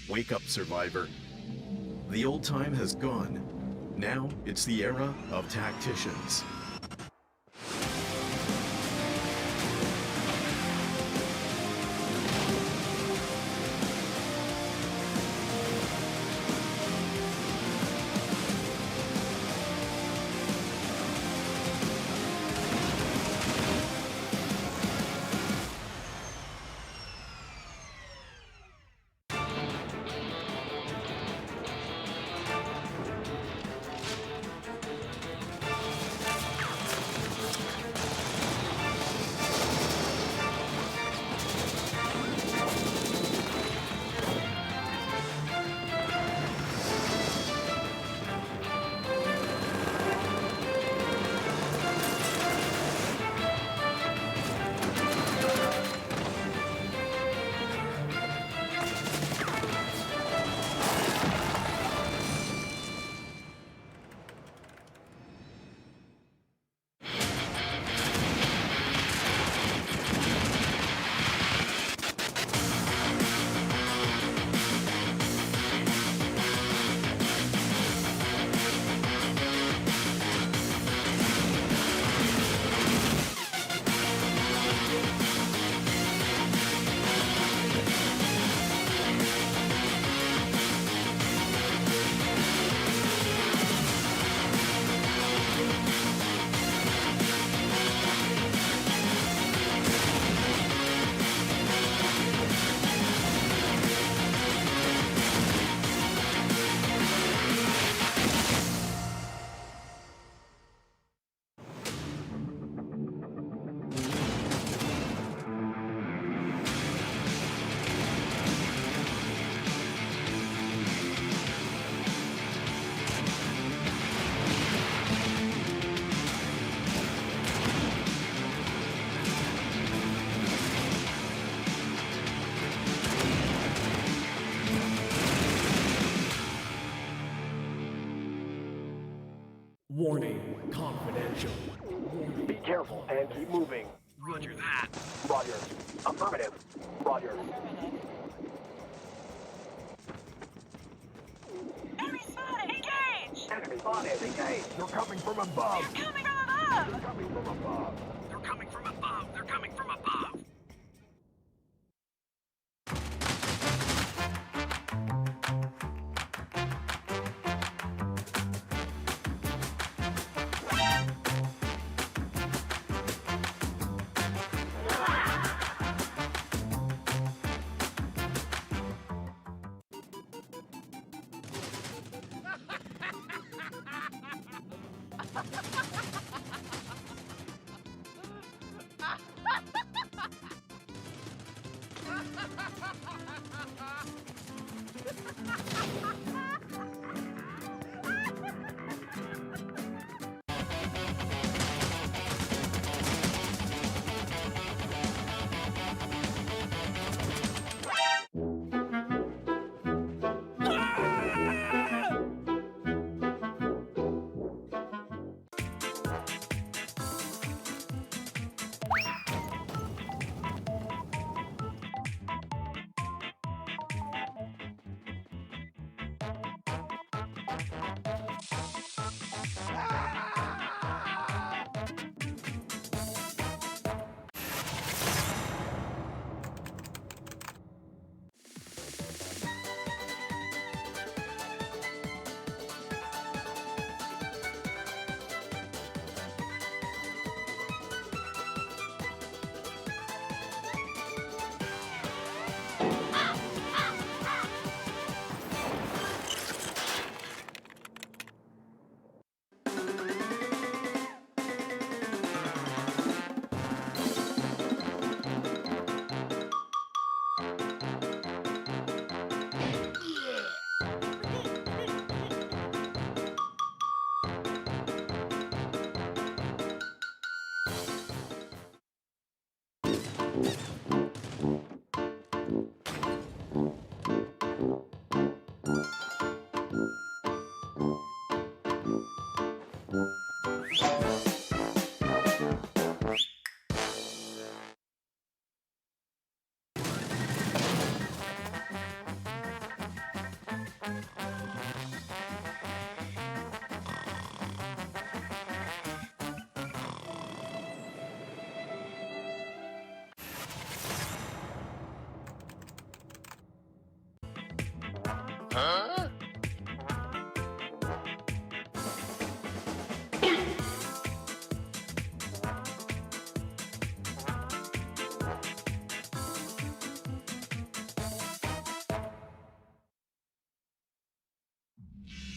Wake up, survivor. The old time has gone. Now it's the era of tacticians. Warning, confidential. Be careful and keep moving. Roger that. Roger. Affirmative. Roger. Enemy spotted! Engage! Enemy spotted. Engage. They're coming from above. They're coming from above! They're coming from above. They're coming from above. They're coming from above.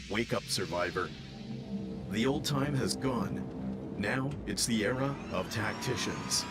Wake up, survivor. The old time has gone. Now it's the era of tacticians.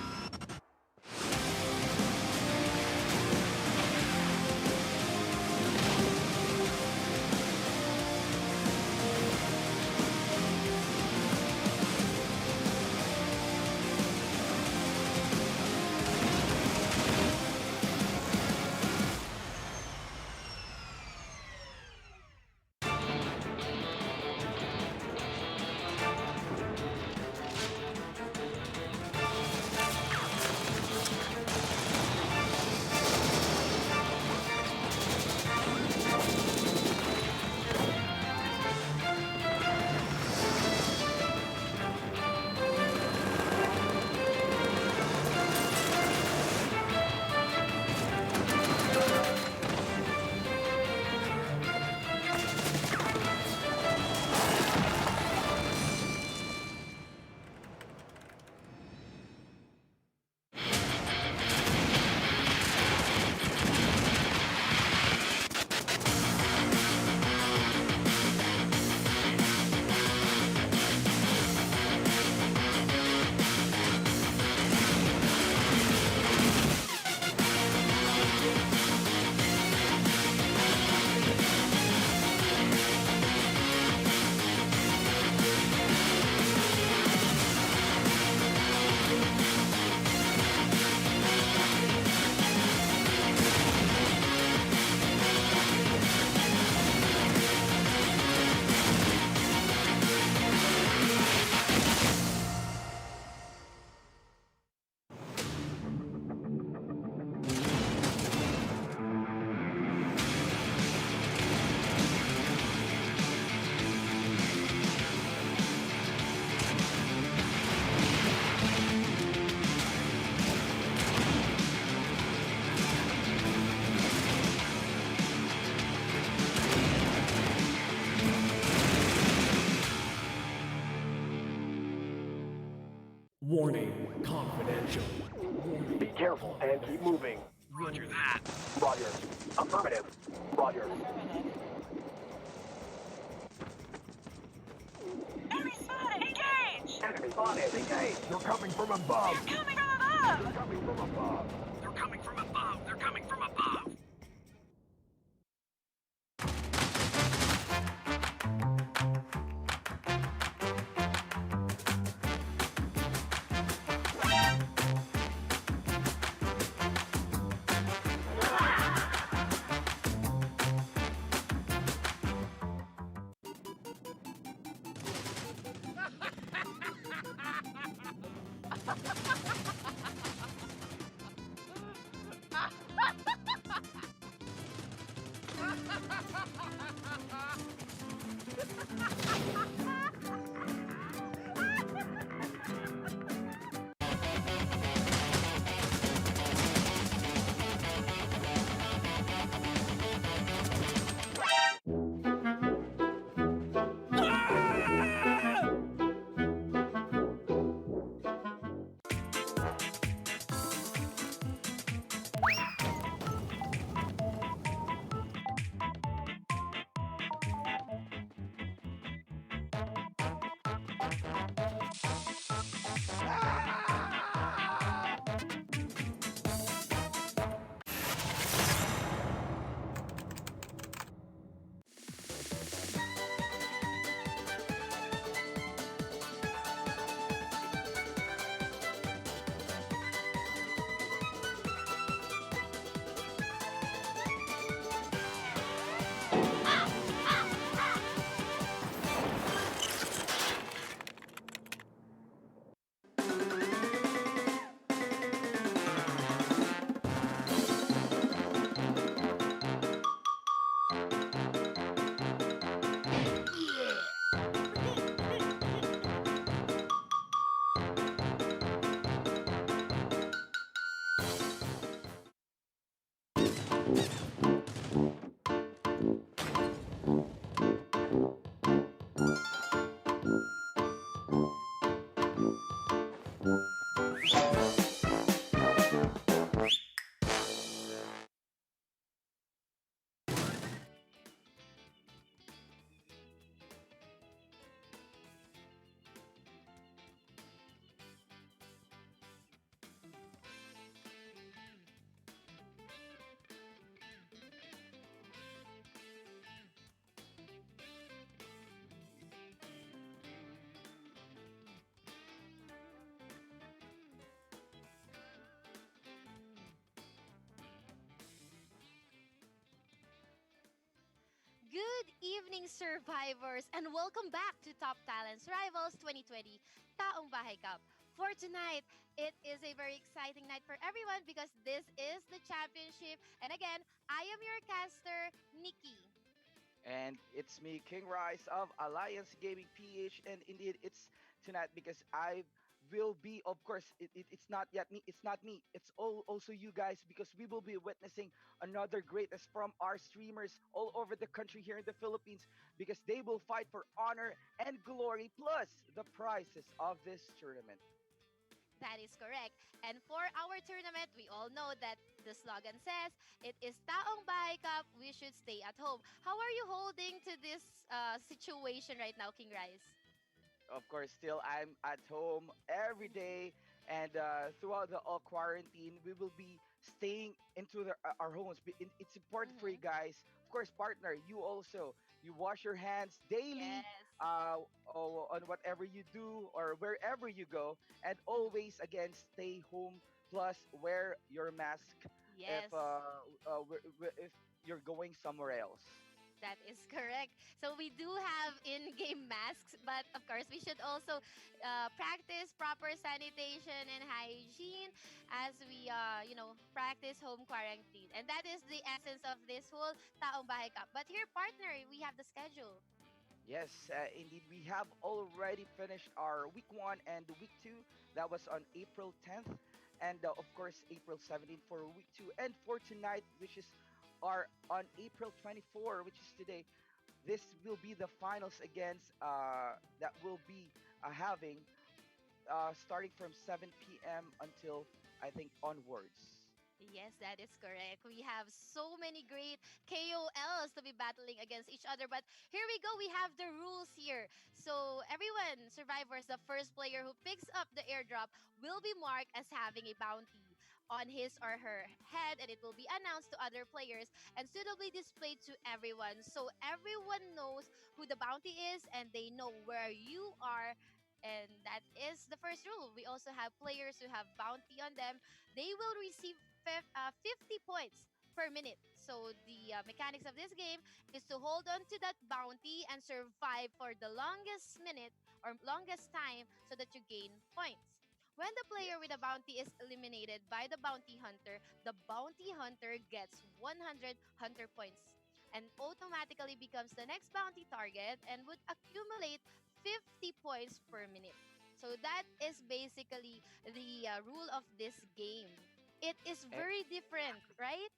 Warning, confidential. Be careful and keep moving. Roger that. Roger. Affirmative. Roger. Enemy spotted! Engage! Enemy spotted. Engage. You're coming from above. They're coming from above! You're coming from above. They're coming from above. They're coming from above. Good evening, survivors, and welcome back to Top Talents Rivals 2020 Taong Bahay Cup. For tonight, it is a very exciting night for everyone because this is the championship. And again, I am your caster, Nikki. And it's me, King Rice of Alliance Gaming PH. And indeed, it's tonight because I will be, of course, it's not yet me, it's not me, it's also you guys because we will be witnessing another greatest from our streamers all over the country here in the Philippines because they will fight for honor and glory plus the prizes of this tournament. That is correct. And for our tournament, we all know that the slogan says it is Taong Bahay Cup, we should stay at home. How are you holding to this situation right now, King Rice? Of course, still I'm at home every day, and throughout the all quarantine, we will be staying into our homes. It's important for you Mm-hmm. guys. Of course, partner, you also you wash your hands daily, Yes. on whatever you do or wherever you go, and Mm-hmm. always again stay home. Plus, wear your mask if Yes. if you're going somewhere else. That is correct. So we do have in-game masks, but of course we should also practice proper sanitation and hygiene as we, practice home quarantine. And that is the essence of this whole Taong Bahay Cup. But here, partner, we have the schedule. Yes, indeed. We have already finished our week one and the week two. That was on April 10th. And of course, April 17th for week two. And for tonight, which is our on April 24th, which is today, this will be the finals against that will be having starting from 7 p.m. until I think onwards. Yes, that is correct. We have so many great KOLs to be battling against each other. But here we go. We have the rules here. So, everyone, survivors, the first player who picks up the airdrop will be marked as having a bounty on his or her head, and it will be announced to other players and suitably displayed to everyone. So, everyone knows who the bounty is and they know where you are. And that is the first rule. We also have players who have bounty on them. They will receive 50 points per minute. So the mechanics of this game is to hold on to that bounty and survive for the longest minute or longest time so that you gain points. When the player with a Yes. bounty is eliminated by the bounty hunter, the bounty hunter gets 100 hunter points and automatically becomes the next bounty target and would accumulate 50 points per minute. So that is basically the rule of this game. It is E- very different, right?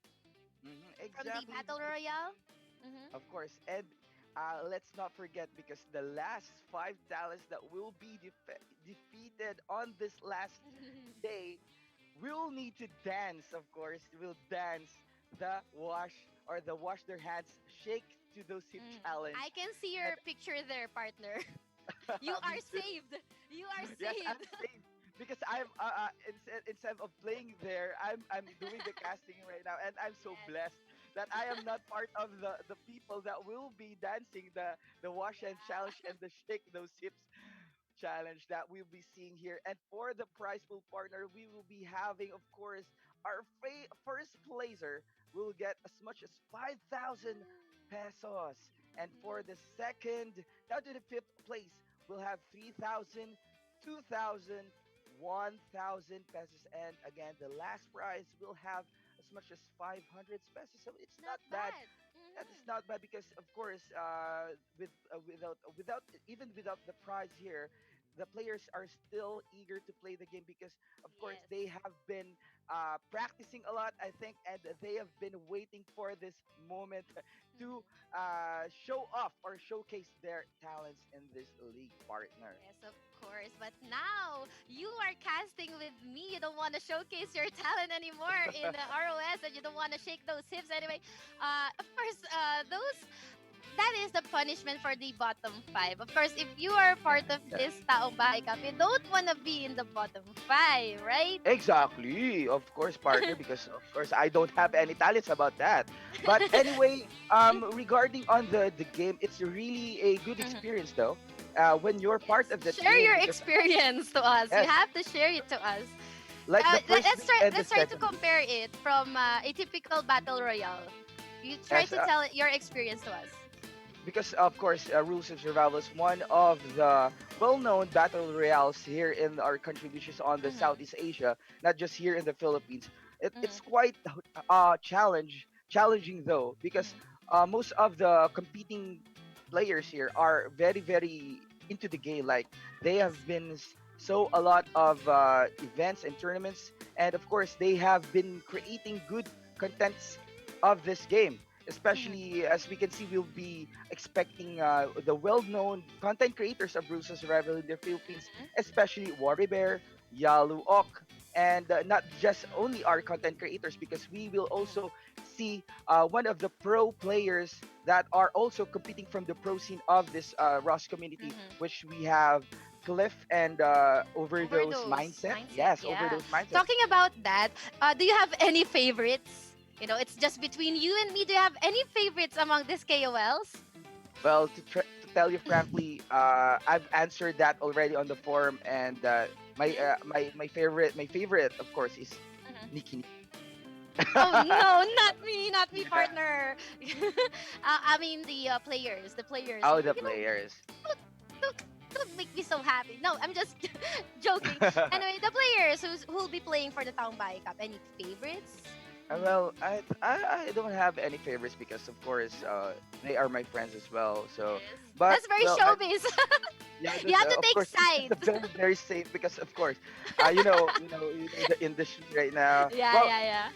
From the exactly battle because royale. Mm-hmm. of course. And let's not forget because the last five talents that will be defeated on this last day will need to dance, of course. Will dance the wash or the wash their hands, shake to those hip challenge. I can see And your picture there, partner. You are me too. saved. You are Yes, saved. I'm safe because I'm instead of playing there, I'm doing the casting right now, and I'm so Yes. blessed that I am not part of the people that will be dancing the wash and Yeah. challenge and the shake those hips challenge that we'll be seeing here. And for the prize pool partner, we will be having, of course, our first placer will get as much as 5,000 pesos. And for the second, down to the fifth place, we'll have 3,000, 2,000, 1,000 pesos. And again, the last prize will have as much as 500 pesos. So it's Not not bad. bad. That is Mm-hmm. not bad because, of course, without even without the prize here, the players are still eager to play the game because, of course, Yes. they have been practicing a lot, I think, and they have been waiting for this moment to Mhm. show off or showcase their talents in this league, partner. Yes, of course. But now you are casting with me. You don't want to showcase your talent anymore in the ROS, and you don't want to shake those hips anyway. Of course, those that is the punishment for the bottom five. Of course, if you are part of Yeah. this Taong Bahay Cup, you don't want to be in the bottom five, right? Exactly, of course, partner, because of course I don't have any talents about that. But anyway, regarding on the game, it's really a good Mhm. experience though. When you're part of Yes. that Share game, your because experience to us. You yes, have to share it to us. like the first Let's week try. and the Let's try to second week. compare it from a typical battle royale. You try Yes, to tell your experience to us. because of course Rules of Survival is one of the well-known battle royales here in our country, which is on the Mm-hmm. Southeast Asia, not just here in the Philippines. It's Mm-hmm. quite challenging though, because Mm-hmm. most of the competing players here are very into the game. Like they Yes. have been so a lot of events and tournaments, and of course they have been creating good contents of this game, Mm-hmm. especially as we can see, we'll be expecting the well-known content creators of Rules of Survival in the Philippines, especially Worry Bear, Yalu Ok, and not just only our content creators, because we will also see one of the pro players that are also competing from the pro scene of this Ross community, Mm-hmm. which we have Cliff and Overdose Overdose Mindset. mindset. Yes, Yeah. Overdose Mindset. Talking about that, do you have any favorites? You know, it's just between you and me. Do you have any favorites among these KOLs? Well, to tell you frankly, I've answered that already on the forum, and my favorite, of course, is Mhm. Nikki. Oh no, not me, Yeah. partner. I mean the players, the players. Oh, the You know, players. don't, don't, don't make me so happy. No, I'm just joking. Anyway, the players who'll be playing for the Town Bahay Cup. Any favorites? Mm. Well, I don't have any favorites because of course they are my friends as well. So, Yes, but that's very well, showbiz. yeah, You that's have to of take course it's a sides. very safe, because of course, you know the industry right now. Yeah, Well, yeah, yeah.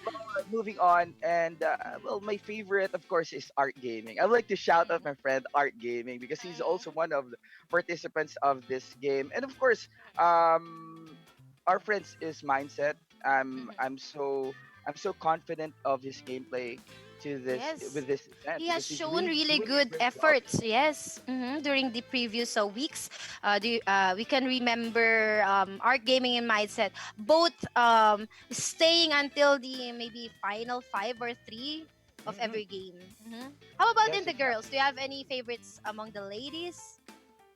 moving on, and well, my favorite, of course, is Art Gaming. I'd like to shout out my friend Art Gaming because he's also Mhm. one of the participants of this game, and of course, um, our friends is Mindset. I'm Mhm. I'm so I'm so confident of his gameplay to this Yes. with this event He has because he's shown really really doing a good great job. efforts. Yes, during the previous weeks, we can remember Art Gaming and Mindset both staying until the maybe final five or three of Hmm. every game. How about Yes, in the exactly. girls? Do you have any favorites among the ladies?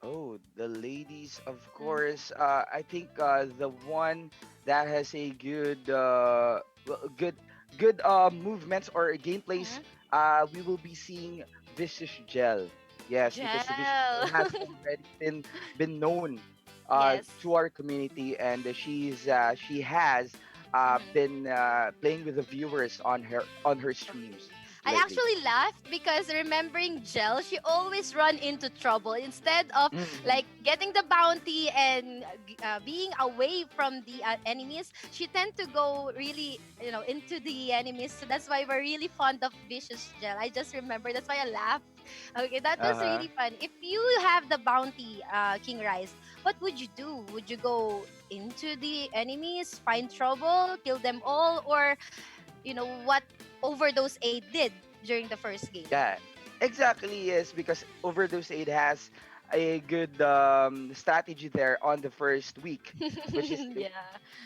Oh, the ladies, of Mm-hmm. course. I think the one that has a well, good movements or gameplays. We will be seeing Vicious Gel. Yes, because the Vicious Gel. Gel has already been known Yes. to our community, and she has Mhm. been playing with the viewers on her streams I lately. actually laughed because remembering Jel, she always run into trouble. Instead of Mhm. like getting the bounty and being away from the enemies, she tend to go really, into the enemies. So that's why we're really fond of Vicious Gel. I just remember that's why I laughed. Okay, that Uh was huh. really fun. If you have the bounty, King Rice, what would you do? Would you go into the enemies, find trouble, kill them all, or what Overdose 8 did during the first game. Yeah, exactly. Yes, because Overdose 8 has a good strategy there on the first week, which is Yeah.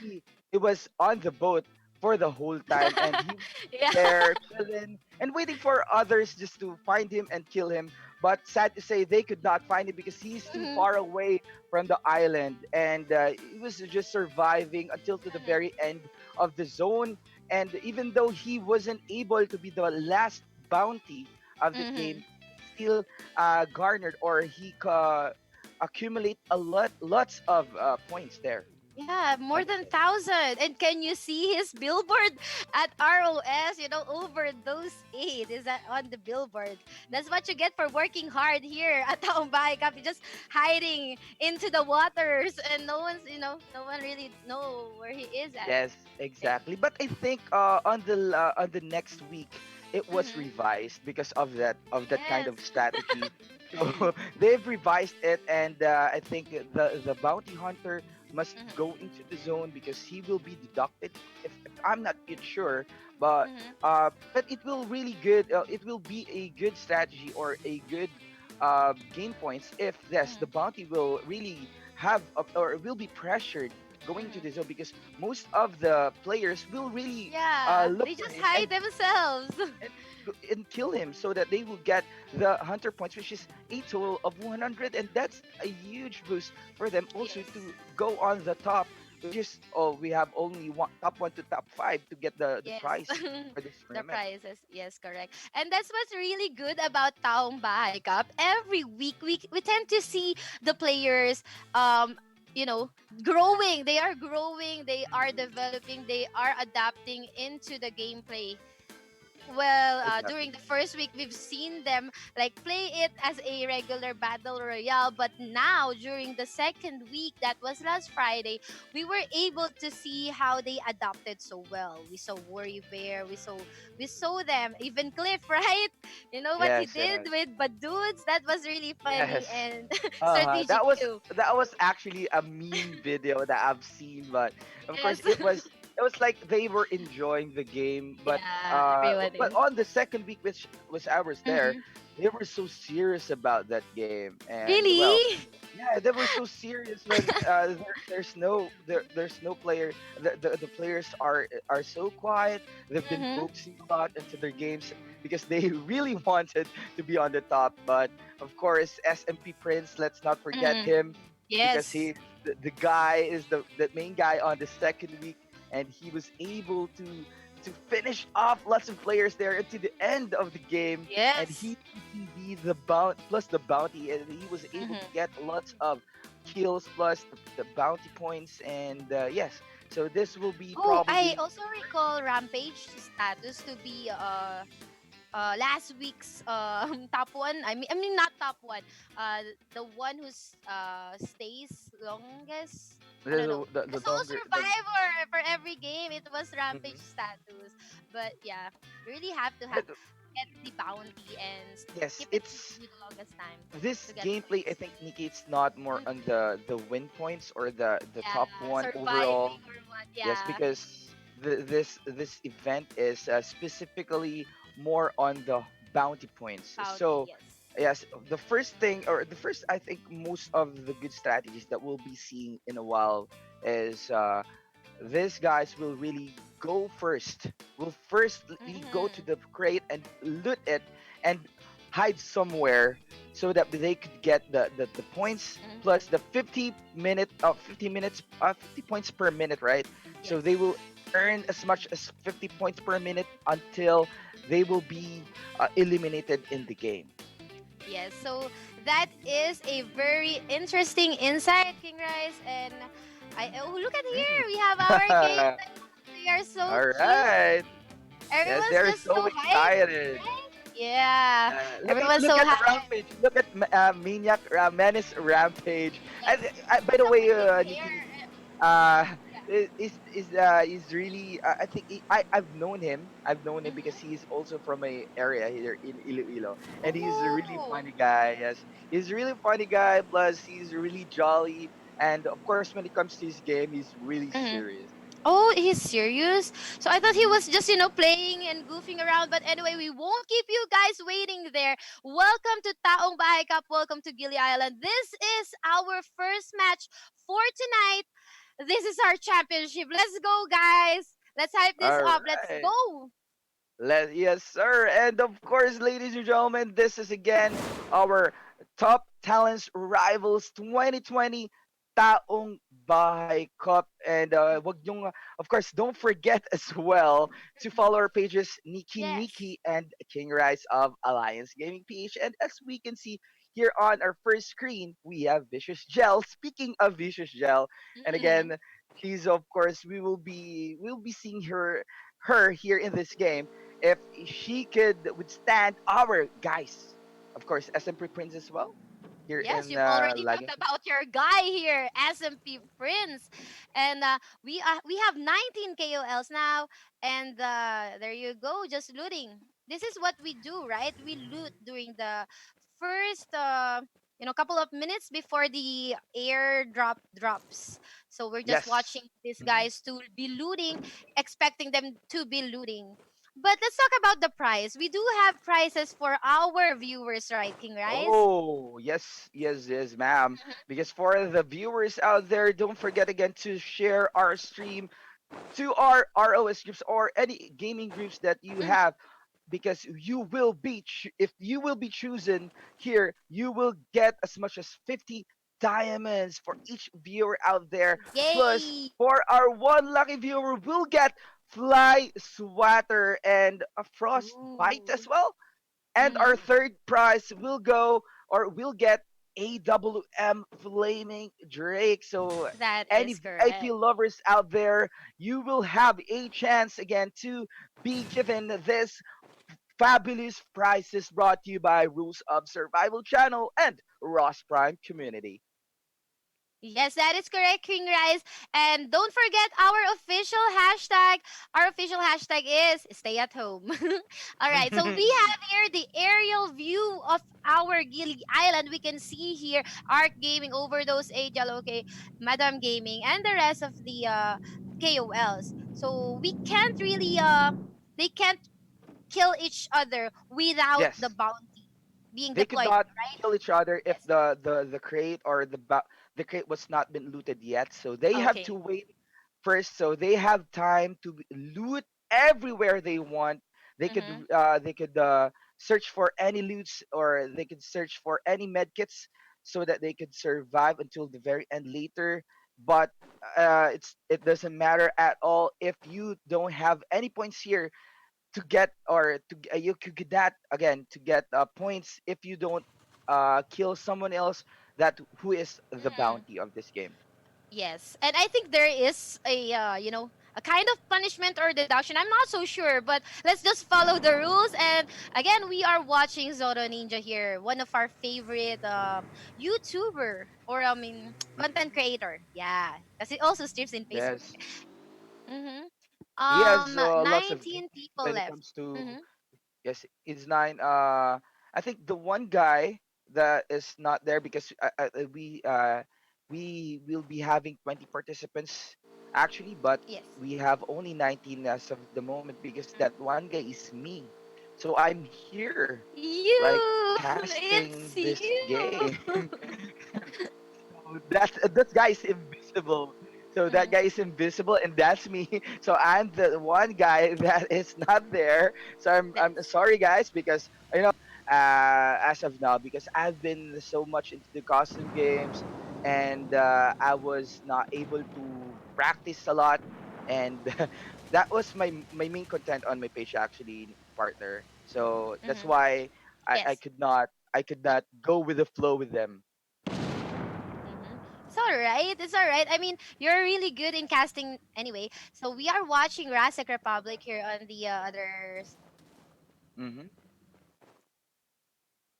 he was on the boat for the whole time, and he was Yeah. there chilling and waiting for others just to find him and kill him. But sad to say, they could not find him because he's too Mhm. far away from the island, and he was just surviving until to the Mhm. very end of the zone. And even though he wasn't able to be the last bounty of the game, Mhm. he still garnered, or he accumulate lots of points there. Yeah, more than Okay. 1,000. And can you see his billboard at ROS? Over those eight is that on the billboard. That's what you get for working hard here at Taong Bahay Cup. You're just hiding into the waters, and no one really know where he is at. Yes, There. exactly. But I think on the next week it was Mm-hmm. revised because of that kind Yes. of strategy. So they've revised it, and I think the bounty hunter must Mm-hmm. go into the zone because he will be deducted. If I'm not yet sure, but Mm-hmm. it will really good. It will be a good strategy or a good gain points if yes the Mm-hmm. bounty will really have or will be pressured going to Mm-hmm. the zone because most of the players will really Yeah, look they for just him hide themselves. and and kill him so that they will get the hunter points, which is a total of 100, and that's a huge boost for them also Yes. to go on the top, which is oh we have only one top one to top five to get the Yes, prize for this the tournament. prizes. Yes, correct. And that's what's really good about Taong Bahay Cup. Every week we tend to see the players um you know growing. They are growing, they are developing, they are adapting into the gameplay. Well, Exactly. during the first week, we've seen them like play it as a regular battle royale. But now, during the second week, that was last Friday, we were able to see how they adopted so well. We saw Worry Bear, we saw them, even Cliff, right? You know what he Yes, did yes, with Badudes? That was really funny yes. and strategic too. That was actually a meme video that I've seen, but of Yes. course it was like they were enjoying the game, Yeah, everyone but is. on the second week which was I was there, Mhm. they were so serious about that game, and well, Really? yeah, they were so serious when there's no player. The players are so quiet. They've been Mm-hmm. focusing a lot into their games because they really wanted to be on the top. But of course, SMP Prince, let's not forget Mm-hmm. him because Yes. the guy is the main guy on the second week, and he was able to finish off lots of players there until the end of the game, and Yes. he can be the bounty plus the bounty, and he was able to Mm-hmm. get lots of kills plus the bounty points, and yes, so this will be Oh, I probably also recall Rampage status to be last week's top one. I mean not top one. The one who's stays longest. I don't know. The the sole longer the survivor for every game. It was Rampage Mhm. status. But yeah, you really have to But get the bounty and yes, keep it it's for the longest time this to get gameplay. I points. think Nikki, it's not more Mhm. on the win points or the top Yeah, one overall. surviving or what? Yes, Yeah, because this event is specifically more on the bounty points. bounty. So Yes. yes, the first thing or the first I think most of the good strategies that we'll be seeing in a while is these guys will really go first. Will firstly go to Mm-hmm. the crate and loot it and hide somewhere so that they could get the points plus the 50 minutes 50 points per minute, right? So Yes. they will earn as much as 50 points per minute until they will be eliminated in the game. Yes, so that is a very interesting insight, King Rice. And look at here, Mm. we have our KOs. They are so All cute. right. Yes, Everyone's they're just so so hyped, excited. right? Yeah, everyone's Look so at the hyped. rampage. Look at Maniac Menace rampage. And Yes, by the the way, pink hair. Nikki, uh, Yeah. is really. I think I've known him. I've known him because Mm-hmm. he's also from a area here in Iloilo, and he's a really Oh. funny guy. Yes, he's a really funny guy. Plus, he's really jolly. And of course, when it comes to his game, he's really Mm-hmm. serious. Oh, he's serious? So I thought he Mhm. was just, playing and goofing around. But anyway, we won't keep you guys waiting there. Welcome to Taong Bahay Cup. Welcome to Gili Island. This is our first match for tonight. This is our championship. Let's go, guys. Let's hype this All up. Let's right. go. Yes, sir. And of course, ladies and gentlemen, this is again our Top Talents Rivals 2020 Taong Bahay Cup. And of course, don't forget as well to follow our pages Nikki Yes. Nikki and King Rise of Alliance Gaming PH. And as we can see here on our first screen, we have Vicious Gel. Speaking of Vicious Gel, and Mm-hmm. again, He's of course we'll be seeing her here in this game if she could withstand our guys. Of course, SMP Prince as well here Yes, in you've already talked Lagging. about your guy here, SMP Prince, and we have 19 KOLs now, and there you go, just looting. This is what we do, right? We loot during the first couple of minutes before the airdrop drops. So we're just Yes. watching these Mhm. guys to be looting, expecting them to be looting. But let's talk about the prize. We do have prizes for our viewers, right, King Rice? Oh, yes, yes, yes, ma'am. Because for the viewers out there, don't forget again to share our stream to our ROS groups or any gaming groups that you have, because you will be if you will be chosen here, you will get as much as 50 diamonds for each viewer out there. Plus, Yay! for our one lucky viewer, we'll get Flyswatter and a frostbite Ooh. as well. And Mm-hmm. our third prize will go, or we'll get AWM Flaming Drake. So That any is VIP correct. lovers out there, you will have a chance again to be given this fabulous prizes brought to you by Rules of Survival channel and Ross Prime Community. Yes, that is correct, King Rice. And don't forget our official hashtag. Our official hashtag is stay at home. All right. So we have here the aerial view of our Gili Island. We can see here Arc Gaming, Overdose, Angel, okay, Madam Gaming, and the rest of the KOLs. So we can't really they can't kill each other without the Yes. bounty being They could deployed, not right? kill each other if Yes. the crate or the crate was not been looted yet. So they have to Okay. wait first. So they have time to loot everywhere they want. Mm-hmm. They could search for any loots, or they could search for any medkits so that they could survive until the very end later. But it doesn't matter at all if you don't have any points here to get, or you could get that again to get points if you don't kill someone else that who is the bounty of this game. Yes, and I think there is a a kind of punishment or deduction. I'm not so sure, but let's just follow the rules. And again, we are watching Zoro Ninja here, one of our favorite YouTuber, or I mean content Mhm. creator. Yeah, because he also streams in Facebook. Yes, Mm-hmm. he has lots of 19 games people when it left. comes to. Mm-hmm. Yes, it's nine. I think the one guy that is not there because we will be having 20 participants actually, but Yes. we have only 19 as of the moment because that Mhm. one guy is me. So I'm here, like You, it's casting this you. game. So that guy is invisible. So that Mhm. guy is invisible, and that's me. So I'm the one guy that is not there. So I'm That's sorry, guys, because as of now, because I've been so much into the costume games, and I was not able to practice a lot, and that was my main content on my page actually, partner. So that's mm-hmm. why I Yes. could not go with the flow with them. Mm-hmm. It's all right. It's all right. I mean, you're really good in casting anyway. So we are watching Jurassic Republic here on the others. Hmm.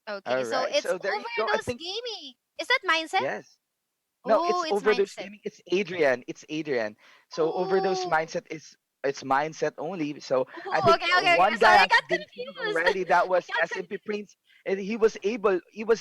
Okay, All so right. it's So there you go. I Overdose think Gaming. Is that mindset? yes. No, Oh, it's it's Overdose mindset. Gaming. It's Adrian. It's Adrian. So Overdose Oh, mindset is it's mindset only. So I oh, think okay, okay, okay. one guy Sorry, I has got been killed confused. already. That I was got SMP Prince, and he was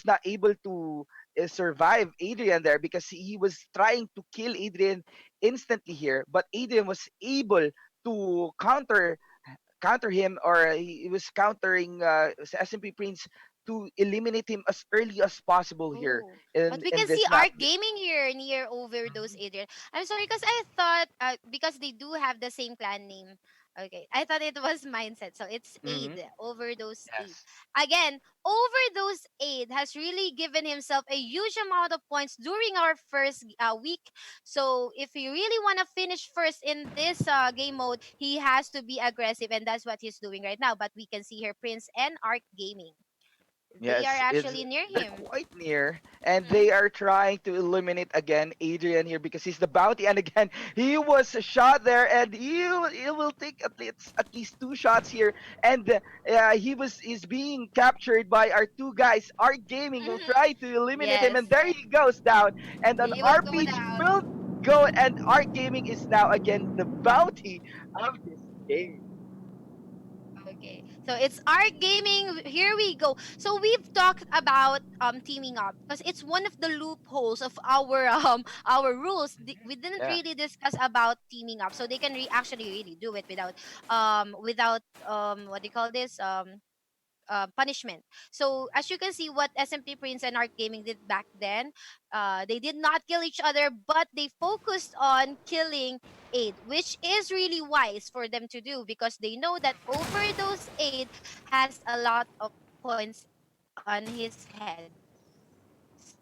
not able to survive Adrian there because he was trying to kill Adrian instantly here, but Adrian was able to counter him, or he was countering SMP Prince to eliminate him as early as possible here Oh, but in we in can see this map. Arc Gaming here near Overdose Mhm. Adrian. I'm sorry because I thought because they do have the same clan name. Okay, I thought it was Mindset, so it's Mhm. Aid, Overdose Aid. Yes. Again, Overdose Aid has really given himself a huge amount of points during our first week. So if he really want to finish first in this game mode, he has to be aggressive, and that's what he's doing right now. But we can see here Prince and Arc Gaming. They are Yes, it's actually near they're him. quite near, and Mhm. they are trying to eliminate again Adrian here because he's the bounty. And again, he was shot there, and he will take at least two shots here, and he's being captured by our two guys. Our gaming will Mhm. try to eliminate him, Yes. and there he goes down. And an He will go RPG down. will go, and our gaming is now again the bounty of this game. Okay. So it's art gaming. Here we go. So we've talked about teaming up because it's one of the loopholes of our our rules. We didn't Yeah. really discuss about teaming up. So they can actually really do it without what do you call this? Punishment. So as you can see, what SMP Prince and Art Gaming did back then, they did not kill each other, but they focused on killing Aid, which is really wise for them to do because they know that overdose Aid has a lot of points on his head.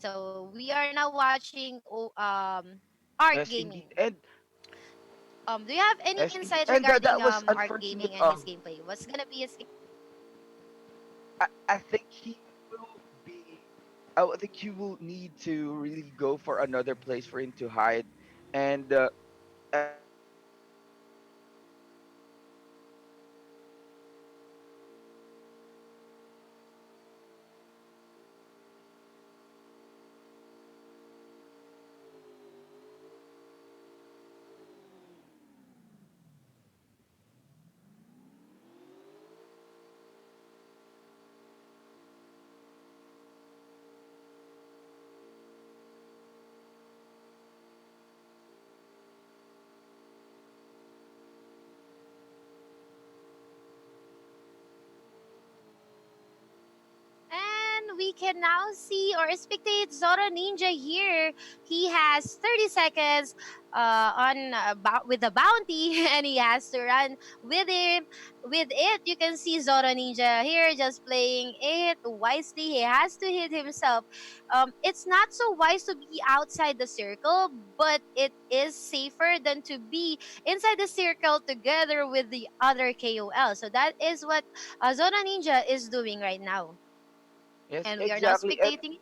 So we are now watching Art Yes, Gaming. indeed. And Do you have any yes, indeed. insights And regarding that was Art unfortunate. Gaming and his gameplay? What's gonna be his I think he will be. I think he will need to really go for another place for him to hide, and as we can see here on the right side, we have And we can now see or spectate Zoro Ninja here. He has 30 seconds with the bounty and he has to run with him. With it, you can see Zoro Ninja here just playing it wisely. He has to hit himself. It's not so wise to be outside the circle, but it is safer than to be inside the circle together with the other KOL. So that is what Zoro Ninja is doing right now. yes, And we are now exactly. And spectating.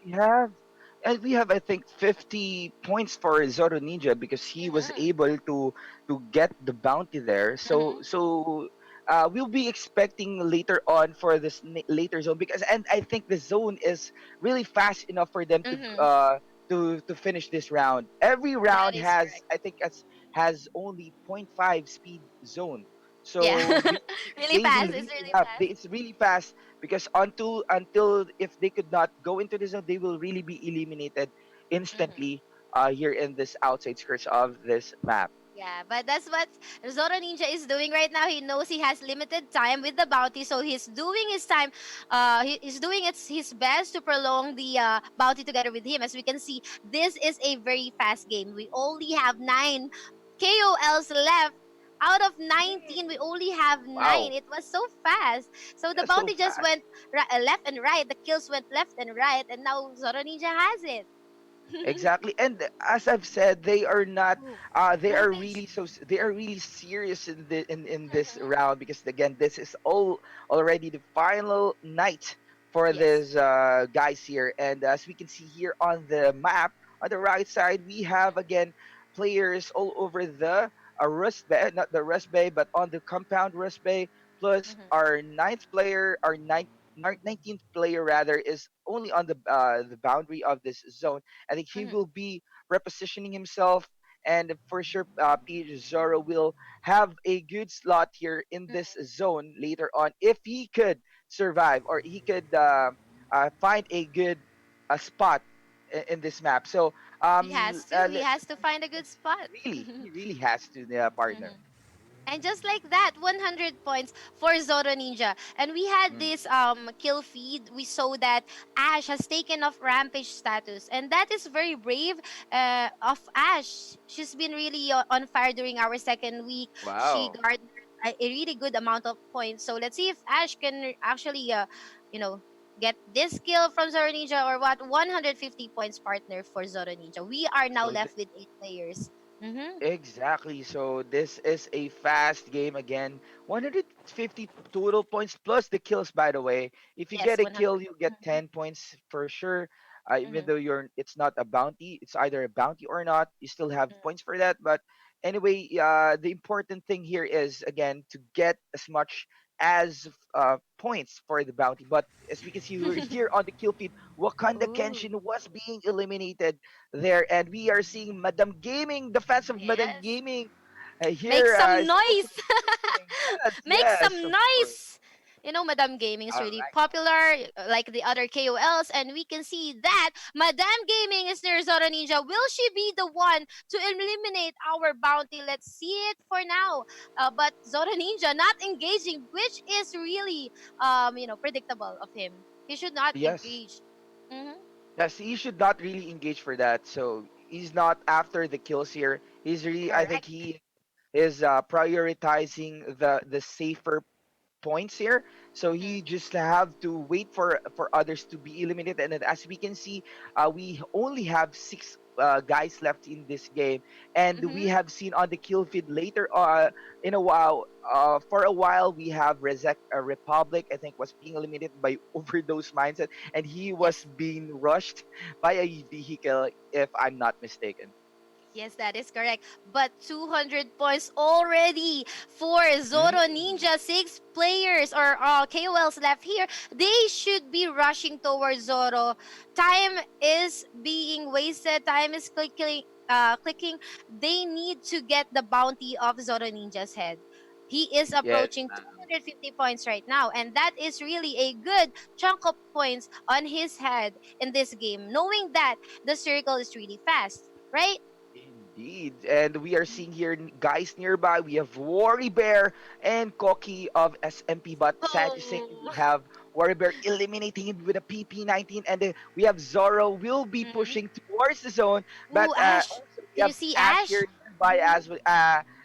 we have I think 50 points for Zoro Ninja because he was Mm-hmm. able to get the bounty there. So Mm-hmm. we'll be expecting later on for this later zone because and I think the zone is really fast enough for them Mm-hmm. to finish this round. Every That round is has correct. I think has only point 0.5 speed zone. Yeah. So Really they will fast. It's really really have fast. it's really fast because until if they could not go into the zone, they will really be eliminated Mm-hmm. instantly here in this outside skirts of this map. Yeah, but that's what Zoro Ninja is doing right now. He knows he has limited time with the bounty, so he's doing his time. He's doing his best to prolong the bounty together with him. As we can see, this is a very fast game. We only have 9 KOLs left. Out of 19, we only have Wow, 9. It was so fast. So the that's so bounty just fast. went left and right. The kills went left and right, and now Zoro Ninja has it. Exactly, and as I've said, they are not. Ooh, They are rampage. really they are really serious in this round because again, this is all already the final night for Yes. this guys here, and as we can see here on the map on the right side, we have again players all over the rust bay, not the rust bay, but on the compound rust bay. Plus Mhm. our ninth player, our 19th player rather, is only on the boundary of this zone. I think he Mhm. will be repositioning himself, and for sure, P. Zoro will have a good slot here in this Mhm. zone later on if he could survive or he could find a good spot in this map. So, He has to. He let's has to find a good spot. really, he really has to, the partner. Mhm. And just like that, 100 points for Zoro Ninja. And we had Mm. this kill feed. We saw that Ash has taken off Rampage status, and that is very brave of Ash. She's been really on fire during our second week. She Wow. garnered a really good amount of points. So let's see if Ash can actually, you know, get this kill from Zoro Ninja or what. 150 points partner for Zoro Ninja. We are now So left with 8 players. Mm-hmm. Exactly. So this is a fast game again. 150 total points plus the kills, by the way. If you Yes, get a 100. kill, you get 10 points for sure. Even Mm-hmm. though it's not a bounty, it's either a bounty or not. You still have points for that. But anyway, the important thing here is again to get as much as points for the bounty. But as we can see here on the kill feed, Wakanda Ooh, Kenshin was being eliminated there, and we are seeing Madam Gaming, the fans of Madam yes. Gaming, Make here some is also noise. eliminating. Yes, Make yes, some of course. noise. You know, Madame Gaming is All really right. popular, like the other KOLs, and we can see that Madame Gaming is near Zoro Ninja. Will she be the one to eliminate our bounty? Let's see it for now. But Zoro Ninja not engaging, which is really, predictable of him. He should not Yes, engage. Mm-hmm. yes, he should not really engage for that. So he's not after the kills here. He's really, I think Correct. he is prioritizing the safer points here. So he Mm-hmm. just have to wait for others to be eliminated. And then as we can see, we only have six guys left in this game, and we Mm-hmm. have seen on the kill feed later in a while. For a while, we have Republic. I think was being eliminated by overdose mindset, and he was Yes. being rushed by a vehicle, if I'm not mistaken. Yes, that is correct. But 200 points already for Zoro Mm. Ninja. Six players or KOLs left here. They should be rushing towards Zoro. Time is being wasted. Time is clicking. They need to get the bounty of Zoro Ninja's head. He is Yes, approaching 250 points right now, and that is really a good chunk of points on his head in this game, knowing that the circle is really fast, right? indeed. And we are seeing here guys nearby. We have Worry Bear and Koki of SMP. But sad to say, we Oh. have Worry Bear eliminating him with a PP-19. And we have Zoro will be Mhm. pushing towards the zone. But Ooh, Ash. also we Did you have see Ash Ash? here nearby Mhm.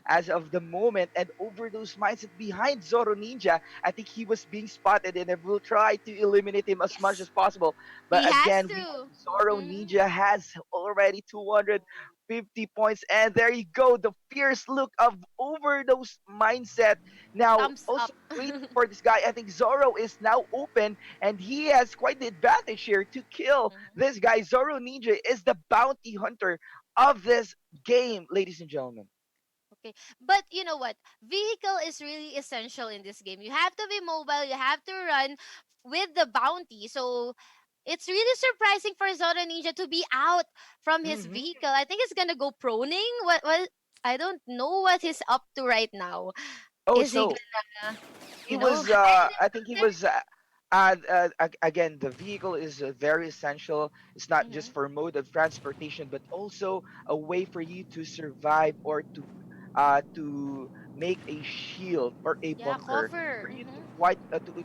as of the moment. And Overdose Mindset behind Zoro Ninja. I think he was being spotted and will try to eliminate him as much Yes. as possible. But He has again, we to. have Zoro Mhm. Ninja has already 250 points. And there you go, the fierce look of Overdose Mindset. Now, Thumbs up. also waiting for this guy. I think Zoro is now open, and he has quite the advantage here to kill Mhm. this guy. Zoro Ninja is the bounty hunter of this game, ladies and gentlemen. Okay. But you know what? Vehicle is really essential in this game. You have to be mobile, you have to run with the bounty. So it's really surprising for Zoro Ninja to be out from his Hmm. vehicle. I think he's gonna go proning. What I don't know what he's up to right now. Oh, Is he so gonna, he was hide I think he there? was again, the vehicle is very essential. It's not just Mm-hmm. for mode of transportation, but also a way for you to survive or to make a shield or a Yeah, bunker cover. for you to Mm-hmm. quite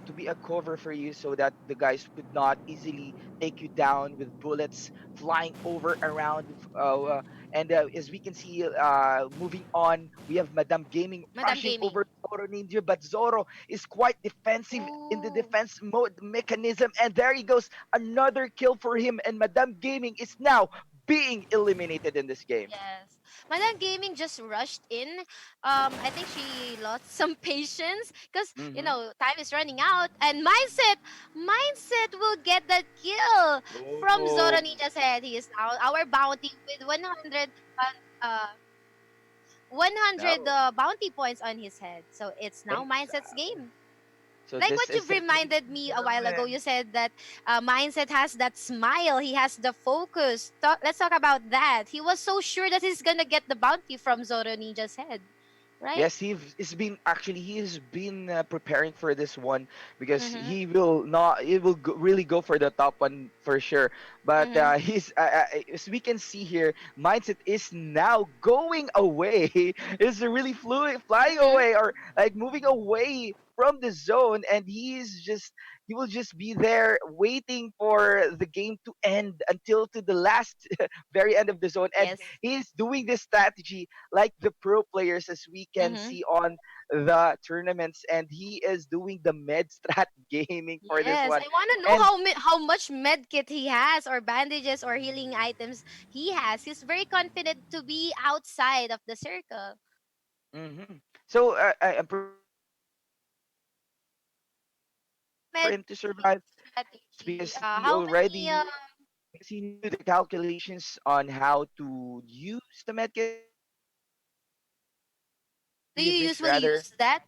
to be a cover for you, so that the guys could not easily take you down with bullets flying over around. And as we can see, moving on, we have Madame Gaming Madam rushing Gaming. over Zoro Ninja, but Zoro is quite defensive in the Ooh. defense mode mechanism. And there he goes, another kill for him. And Madame Gaming is now being eliminated in this game. Yes. Madam Gaming just rushed in. I think she lost some patience because Hmm. time is running out. And mindset will get that kill from Zoro Oh, Ninja's head. He is now our bounty with 100, uh 100 no. bounty points on his head. So it's now mindset's Exactly. game. So Like this what is you've it, ladies reminded and me a while ago. gentlemen. You said that mindset has that smile. He has the focus. Let's talk about that. He was so sure that he's gonna get the bounty from Zoro Ninja's head, right? Yes, he's been actually he's been preparing for this one, because Mm-hmm. he will really go for the top one for sure. But Mm-hmm. he's as we can see here, mindset is now going away. Is really flying Mm-hmm. away, or like moving away from the zone, and he will just be there waiting for the game to end until to the last very end of the zone. And Yes. he's doing this strategy like the pro players, as we can Mm-hmm. see on the tournaments, and he is doing the med strat gaming for this Yes, one. I want to know And how much med kit he has, or bandages, or healing items he has. He's very confident to be outside of the circle. mhm. So I'm pretty sure he has for Med him to kit survive. Yes, strategy. because he How many? already knew, because he knew the calculations on how to use the medkit, Do you this usually rather. use that?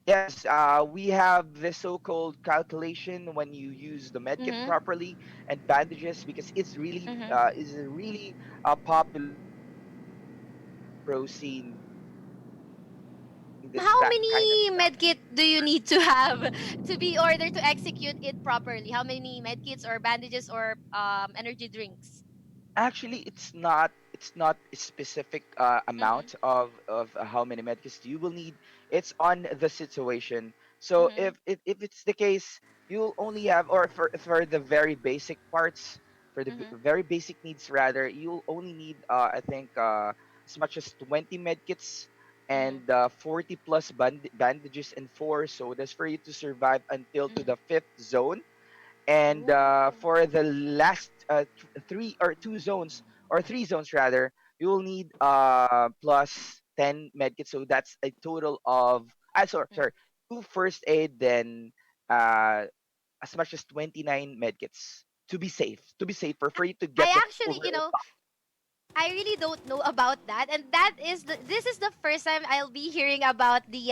Yes, we have this so-called calculation when you use the medkit Mm-hmm. properly and bandages, because Mm-hmm. it's a really popular pro scene using And this how kind of many stuff. medkit do you need to have to be ordered to execute it properly? How many medkits or bandages or energy drinks? Actually, it's not a specific Mm-hmm. amount of how many medkits you will need. It's on the situation. So Mm-hmm. if it's the case, you'll only have, or for the very basic parts, for the Mm-hmm. very basic needs rather, you'll only need I think as much as 20 medkits Mm-hmm. and 40 plus bandages and four sodas for you to survive until to the fifth zone. And Ooh. for the last three or two zones, or three zones rather, you will need plus 10 medkits, so that's a total of sorry, two first aid, then uh as much as 29 medkits to be safe, to be safer for you to get I the actually, overall. I really don't know about that, and this is the first time I'll be hearing about the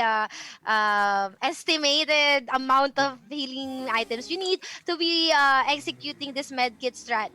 estimated amount of Mhm, healing items you need to be executing this medkit strat.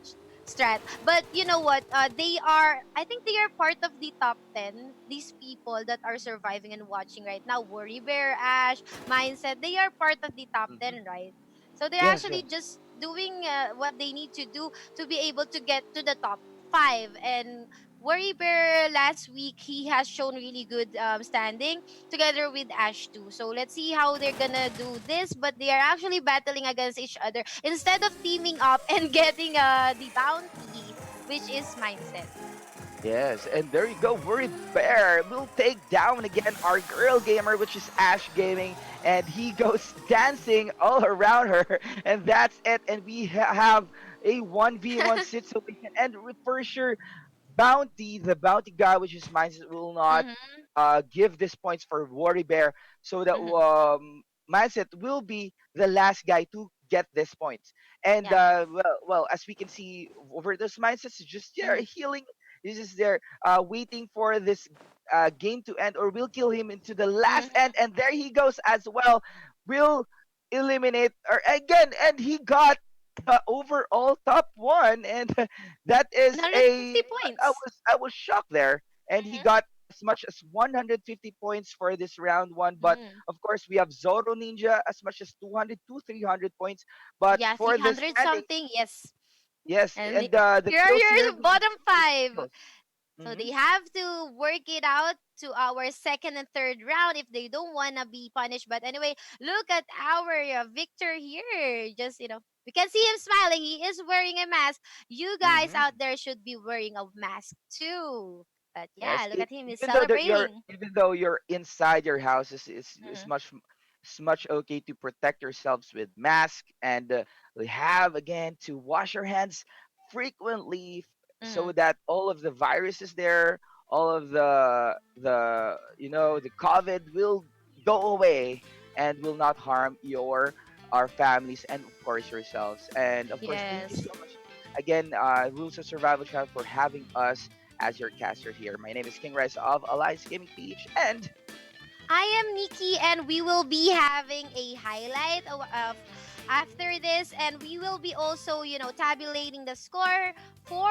But you know what? They are, I think they are part of the top 10. These people that are surviving and watching right now, Worry Bear, Ash, Mindset, they are part of the top mhm. 10, right? So they're Yes, actually yes. just doing what they need to do to be able to get to the top five. And Worry Bear last week, he has shown really good standing together with Ash too. So let's see how they're gonna do this. But they are actually battling against each other instead of teaming up and getting the bounty, which is mindset. Yes, and there you go. Worried Bear will take down again our girl gamer, which is Ash Gaming, and he goes dancing all around her, and that's it. And we have a 1v1 situation, and for sure, the bounty guy, which is mindset, will not Mm-hmm. give these points for Worry Bear, so that Mm-hmm. mindset will be the last guy to get this points. And Yeah. as we can see over those mindsets, is just there Mm-hmm. healing. He's just there waiting for this game to end, or we'll kill him into the last Mm-hmm. end. And there he goes as well. We'll eliminate or again, and he got the overall top one, and that is 150 I points. was shocked there. And he Mm-hmm. got as much as 150 points for this round one. But Mm-hmm. of course, we have Zoro Ninja as much as 200 to 300 points. But Yeah, for the 300 standings, something. Yes. yes, And and the here are kills here, your we have bottom five. kills. So Hmm. they have to work it out to our second and third round if they don't want to be punished. But anyway, look at our Victor here. Just, we can see him smiling. He is wearing a mask. You guys Hmm. out there should be wearing a mask too. But yeah, Yes, look at him. He's even though celebrating. even though you're inside your house, is Mm-hmm. much, it's much okay to protect yourselves with mask, and we have again to wash your hands frequently, Mm-hmm. so that all of the viruses there, all of the the COVID will go away and will not harm your our families, and of course yourselves. And of course, thank you Yes. so much again, Rules of Survival Channel, for having us as your caster here. My name is King Rice of Alliance Gaming PH, and I am Nikki, and we will be having a highlight of after this, and we will be also, tabulating the score for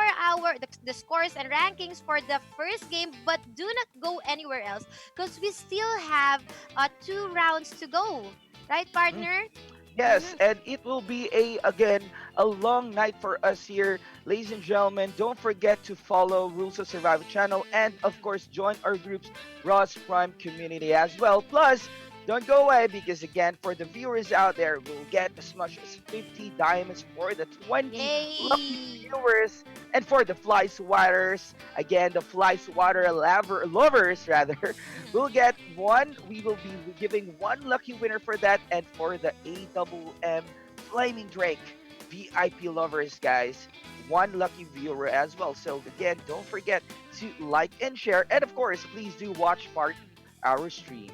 the scores and rankings for the first game. But do not go anywhere else because we still have two rounds to go, right, mm, partner? yes, Mm-hmm. and it will be a again a long night for us here, ladies and gentlemen. Don't forget to follow Rules of Survival channel, and of course join our groups Ross Prime community as well. Plus, Don't go away because again, for the viewers out there, we'll get as much as 50 diamonds for the 20 lucky Yay! viewers. And for the Flyswatters, again, the Flyswatter lovers rather, we'll Mhm. get one. We will be giving one lucky winner for that. And for the AWM Flaming Drake VIP lovers, guys, one lucky viewer as well. So again, don't forget to like and share. And of course, please do watch part our stream.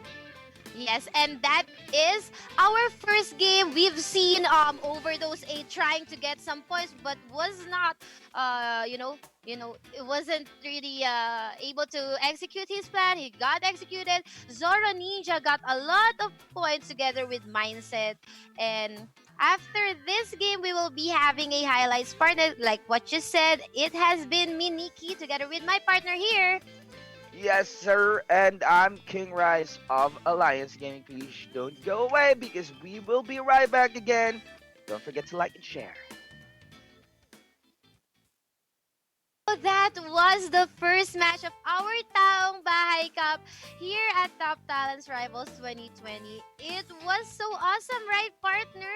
Yes, and that is our first game. We've seen over those eight trying to get some points, but was not it wasn't really able to execute his plan. He got executed. Zora Ninja got a lot of points together with mindset, and after this game, we will be having a highlights part. Like what you said, it has been me, Nikki, together with my partner here. Yes, sir. And I'm King Rise of Alliance Gaming. Please don't go away because we will be right back again. Don't forget to like and share. So that was the first match of our Taong Bahay Cup here at Top Talents Rivals 2020. It was so awesome, right, partner?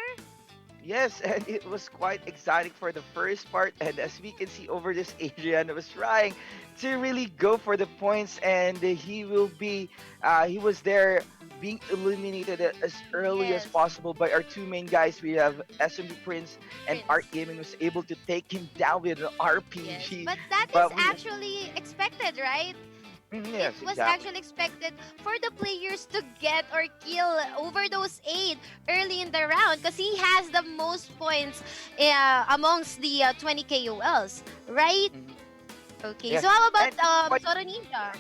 Yes, and it was quite exciting for the first part. And as we can see over this, Adrian was trying to really go for the points, and he was there being eliminated as early as Yes, possible by our two main guys. We have SMB Prince and Art Prince. Gaming was able to take him down with an Yes, RPG. but that is But we, actually expected, right? It yes, was exactly. actually expected for the players to get or kill over those eight early in the round because he has the most points amongst the 20 KOLs, right? Mhm. Okay, so Yes, how about and it's quite Sora Ninja?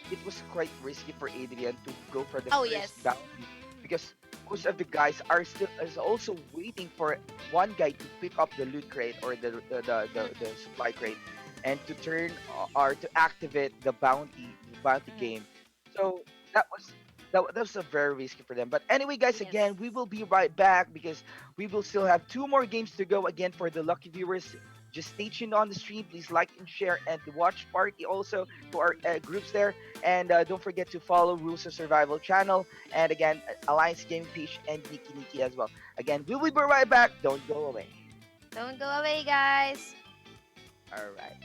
it was quite risky for Adrian to go for the Oh first yes. bounty because most of the guys are still is also waiting for one guy to pick up the loot crate or the Mm-mm, supply crate and to turn or to activate the bounty game. mm. So that was that was a very risky for them. But anyway, guys, Yes. again, we will be right back because we will still have two more games to go again for the lucky viewers. Just stay tuned on the stream. Please like and share and watch party also to our groups there. And don't forget to follow Rules of Survival channel. And again, Alliance Gaming page and Nikki Nikki as well. Again, we will be right back. Don't go away. Don't go away, guys. All right.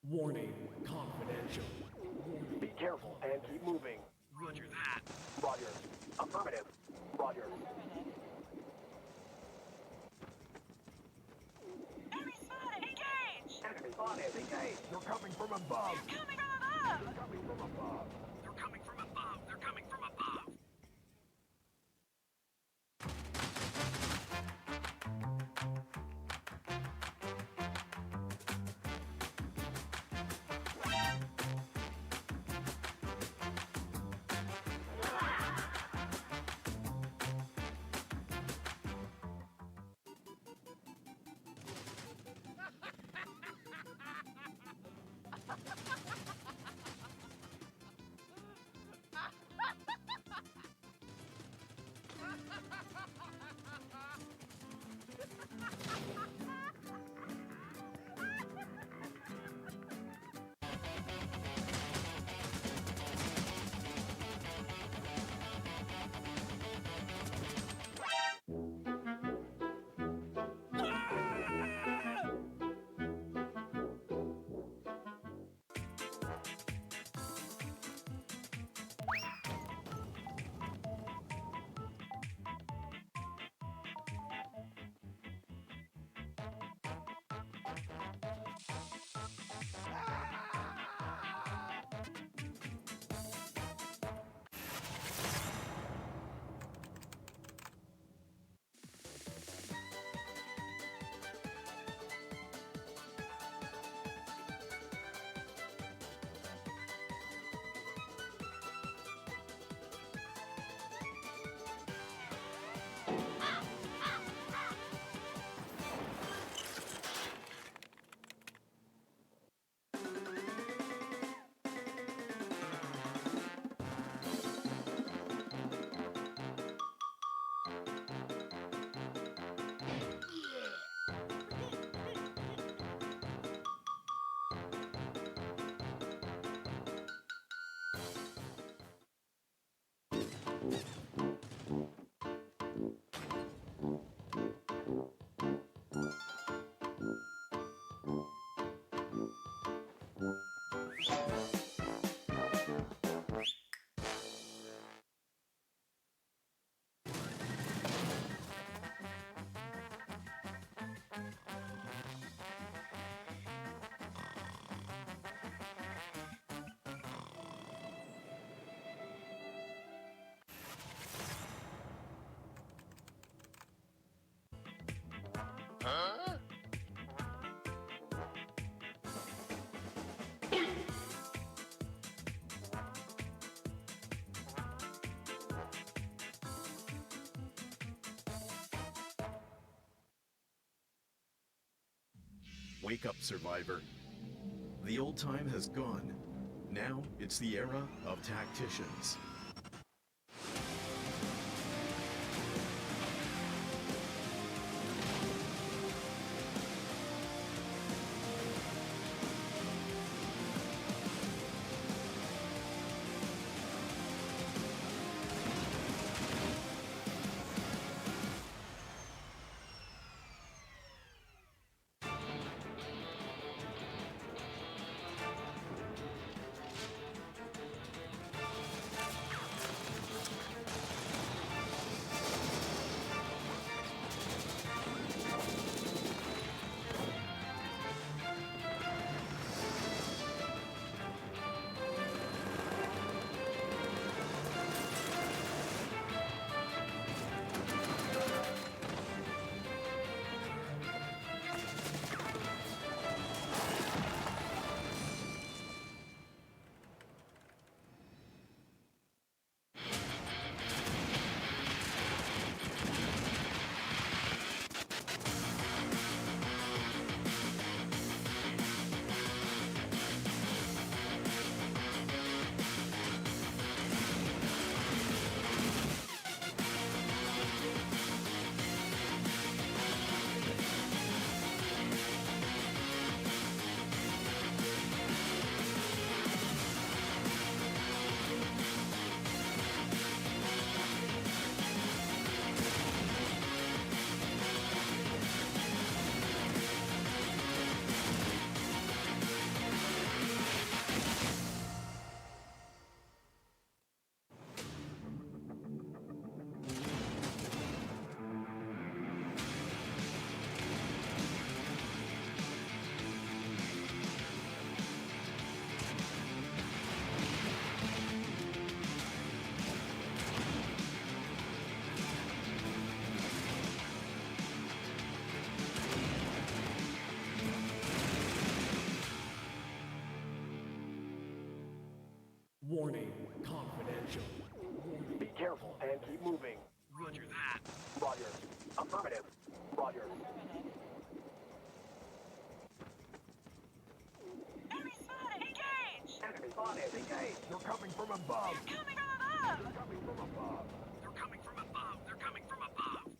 Warning, confidential. Be careful and keep moving. Roger that. Roger. Affirmative. Roger. Enemy spotted! Engage! Enemy spotted. Engage. They're coming from above. Coming from above! They're coming from above. They're coming from above. They're coming from above. Wake up, survivor. The old time has gone. Now it's the era of tacticians. Warning, confidential. Be careful and keep moving. Roger that. Roger. Affirmative. Roger. Enemy spotted! Engage! Enemy spotted. Engage. You're coming from above. Coming from above! You're coming from above. They're coming from above. They're coming from above.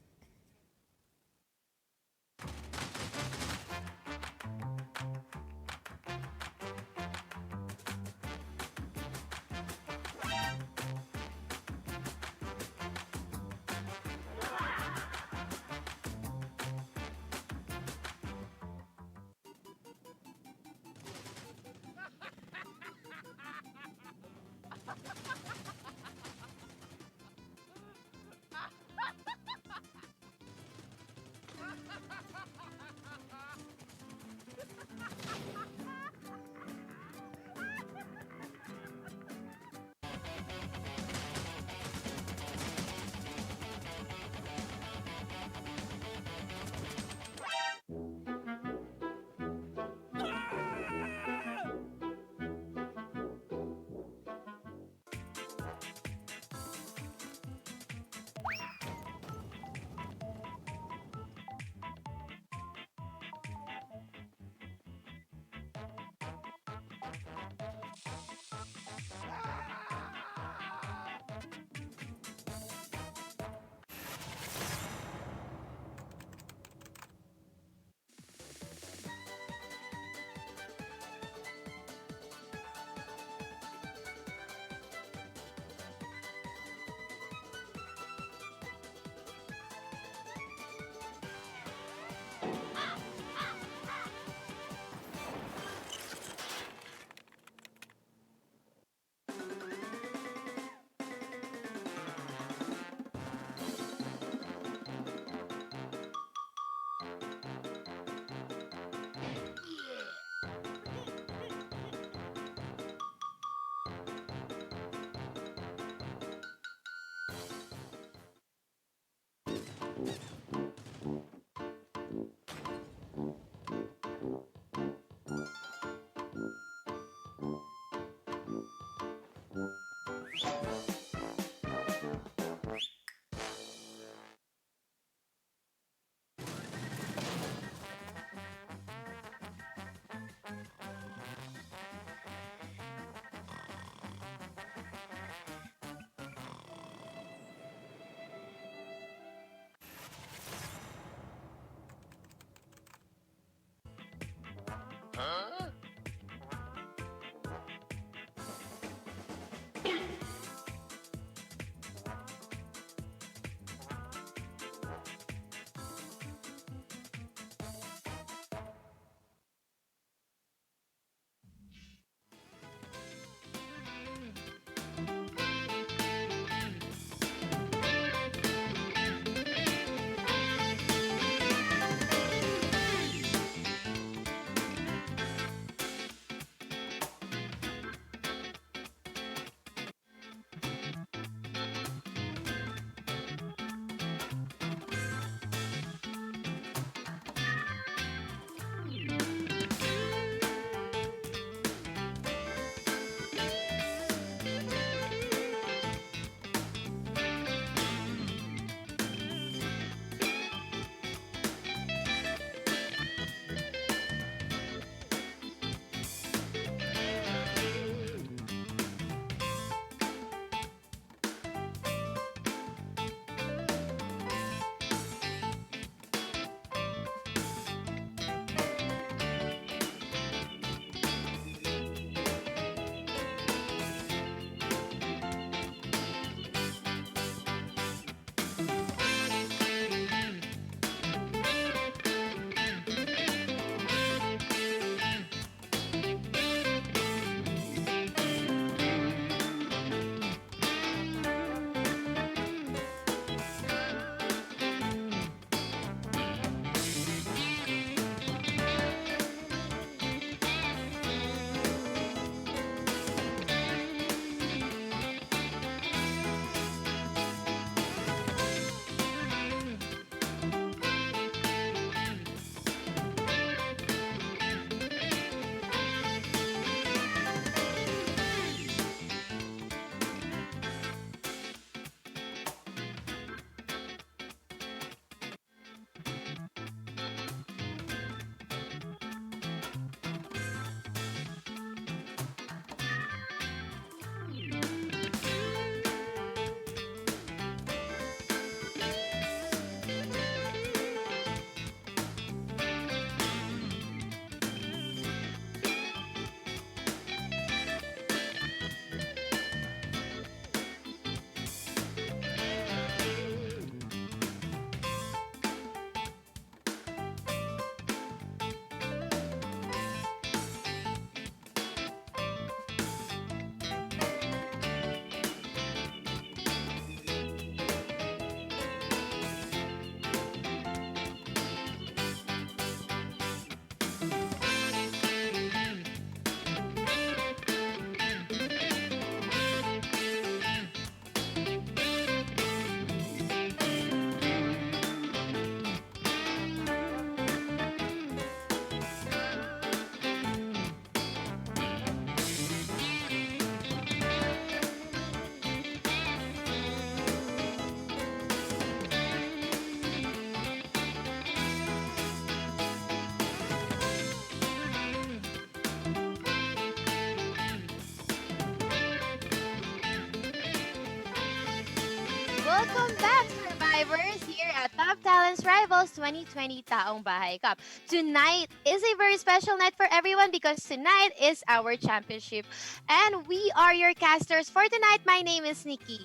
Welcome back, survivors, here at Top Talents Rivals 2020 Taong Bahay Cup. Tonight is a very special night for everyone because tonight is our championship. And we are your casters for tonight. My name is Nikki.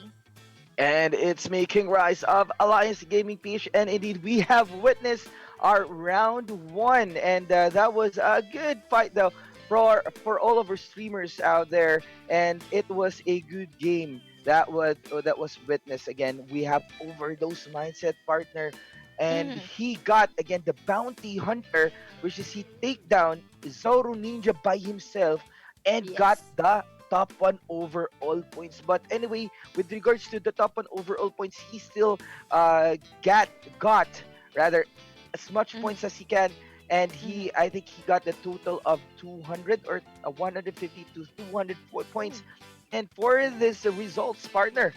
And it's me, King Rice of Alliance Gaming Peach. And indeed, we have witnessed our round one. And that was a good fight, though, for all of our streamers out there. And it was a good game that was witnessed. Again, we have Overdose Mindset partner. And Mhm. he got, again, the Bounty Hunter, which is he take down Zoro Ninja by himself and got Yes. the top one overall points. But anyway, with regards to the top one overall points, he still uh got rather as much Mhm, points as he can. And mhm. I think he got the total of 200 or 150 to 204 points. Ooh. And for this results, partner,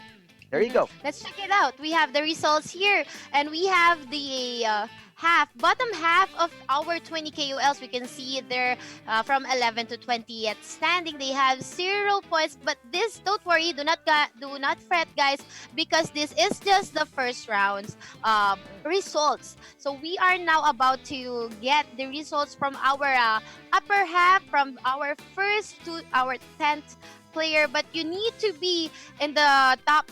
there you Mhm. go. Let's check it out. We have the results here, and we have the bottom half of our 20 KOLs. We can see there from 11 to 20 yet standing. They have 0 points, but this, don't worry, do not fret, guys, because this is just the first round's results. So we are now about to get the results from our upper half, from our first to our 10th player, but you need to be in the top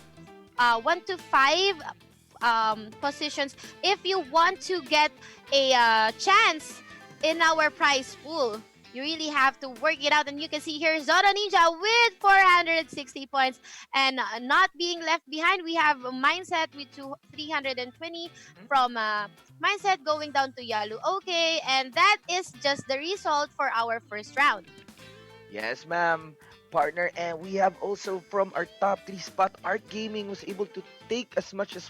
1 to 5 positions if you want to get a chance in our prize pool. You really have to work it out, and you can see here Zora Ninja with 460 points, and not being left behind. We have Mindset with 320 from Mindset going down to Yalu. Okay, and that is just the result for our first round. Yes, ma'am, partner. And we have also from our top three spot, Art Gaming was able to take as much as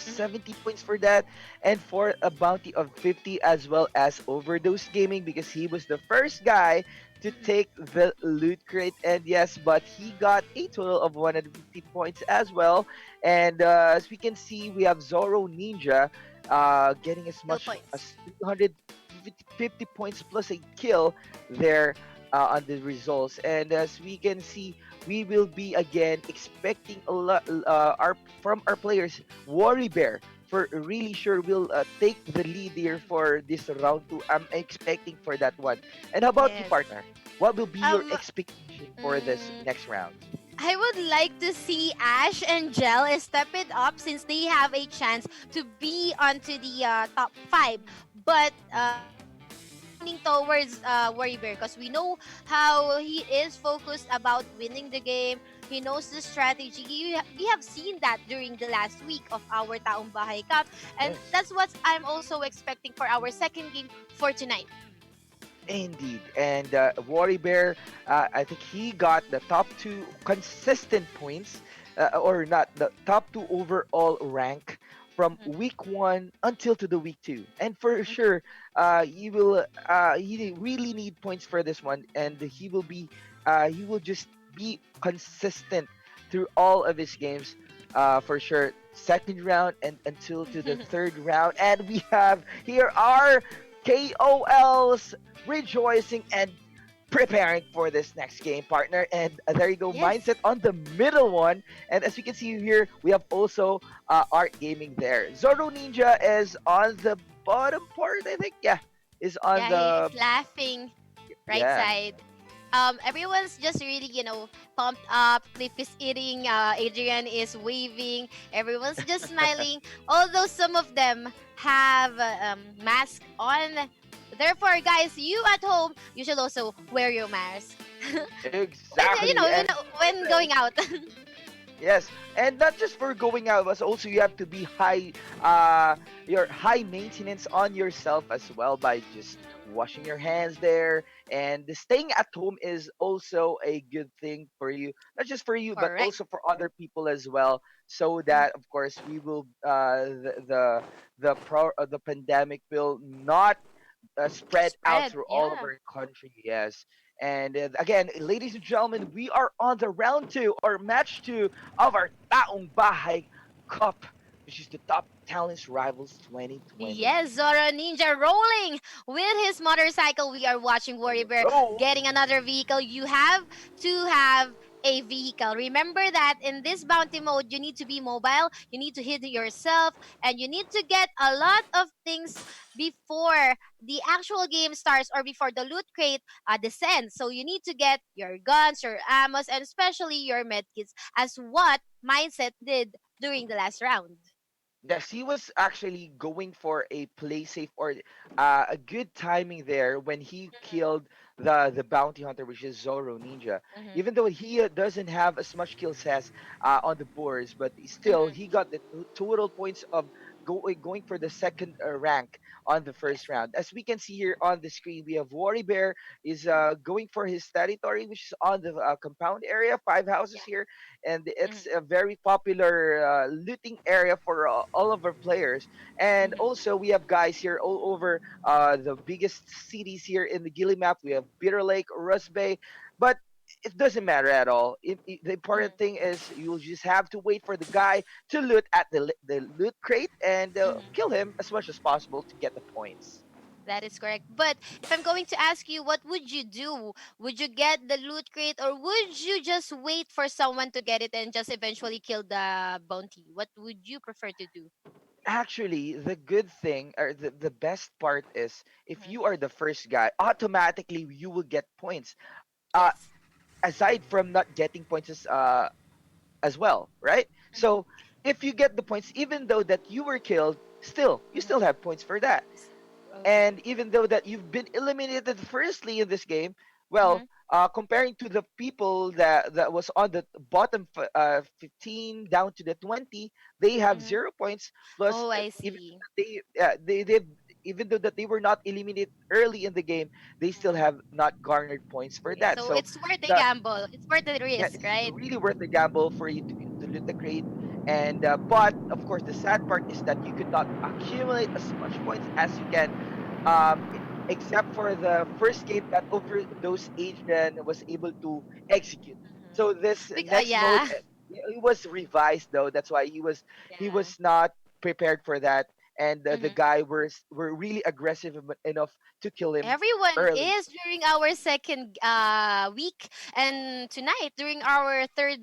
Mhm, 170 points for that, and for a bounty of 50, as well as Overdose Gaming, because he was the first guy to mhm, take the loot crate. And yes, but he got a total of 150 points as well. And as we can see, we have Zoro Ninja getting as kill much points. as 350 points plus a kill there on the results. And as we can see, we will be again expecting a lot our from our players. Worry Bear for really sure will take the lead here for this round two. I'm expecting for that one. And how about you, Yes. partner? What will be your Um. expectation for this mm, next round? I would like to see Ash and Gel step it up since they have a chance to be onto the top 5. But I'm leaning towards Worry Bear because we know how he is focused about winning the game. He knows the strategy. We have seen that during the last week of our Taong Bahay Cup. And Yes. that's what I'm also expecting for our second game for tonight. Indeed. And Worry Bear, I think he got the top two consistent points, or not, the top two overall rank from Mhm, week one until to the week two. And for mhm, sure, he really need points for this one, and he will just be consistent through all of his games, for sure. Second round and until to the mhm. third round, and we have here our KOLs rejoicing and preparing for this next game, partner. And there you go, Yes. mindset on the middle one. And as we can see here, we have also Art Gaming there. Zoro Ninja is on the bottom part, I think. Yeah, is on Yeah, he the is laughing. Right yeah. side. Everyone's just really, pumped up. Cliff is eating. Adrian is waving. Everyone's just smiling. Although some of them have mask on. Therefore, guys, you at home, you should also wear your mask. when Exactly. And when going out. yes, and not just for going out, but also you have to be your high maintenance on yourself as well by just washing your hands there. And the staying at home is also a good thing for you, not just for you, but Correct. also for other people as well. So Mhm. that, of course, we will the pandemic will not spread out Spread. through all of Yeah. our country. Yes. And again, ladies and gentlemen, we are on the round two or match two of our Taong Bahay Cup, which is the Top Talents Rivals 2020. Yes, Zoro Ninja rolling with his motorcycle. We are watching Warrior Bear Go! getting another vehicle. You have to have a vehicle. Remember that in this bounty mode, you need to be mobile, you need to hit yourself, and you need to get a lot of things before the actual game starts or before the loot crate descends. So you need to get your guns, your ammos, and especially your medkits, as what Mindset did during the last round. Yes, he was actually going for a play safe or a good timing there when he killed the bounty hunter, which is Zoro Ninja. Mhm, Even though he doesn't have as much kills as on the boards, but still mhm, he got the total points of going for the second rank on the Yes. first round. As we can see here on the screen, we have Worry Bear is going for his territory, which is on the compound area, five houses Yeah. here, and Mm-hmm. it's a very popular looting area for all of our players. And Mm-hmm. also, we have guys here all over the biggest cities here in the Gili map. We have Bitter Lake, Rust Bay, but it doesn't matter at all. The important thing is you'll just have to wait for the guy to loot at the loot crate and Mm-hmm. kill him as much as possible to get the points. That is correct. But if I'm going to ask you, what would you do? Would you get the loot crate, or would you just wait for someone to get it and just eventually kill the bounty? What would you prefer to do? Actually, the good thing or the best part is if Mm-hmm. you are the first guy, automatically you will get points. Uh, Yes. aside from not getting points as well, right? Mm-hmm. So if you get the points, even though that you were killed, still you still Mm-hmm. have points for that. Okay. And even though that you've been eliminated firstly in this game, well, Mm-hmm. comparing to the people that was on the bottom 15 down to the 20, they have Mm-hmm. 0 points. Plus, Oh, I even see. they even though that they were not eliminated early in the game, they still Mm-hmm. have not garnered points for Okay, that. so So it's worth the the gamble. It's worth the yeah, risk, it's right? really worth the gamble for you to loot the crate. And but of course, the sad part is that you could not accumulate as much points as you can, except for the first game that overdose agent was able to execute. Mm-hmm. So this next mode, Yeah. it was revised though. That's why he Yeah. was not prepared for that. And the Mm-hmm. guy were really aggressive enough to kill him Everyone early. is during our second week, and tonight during our third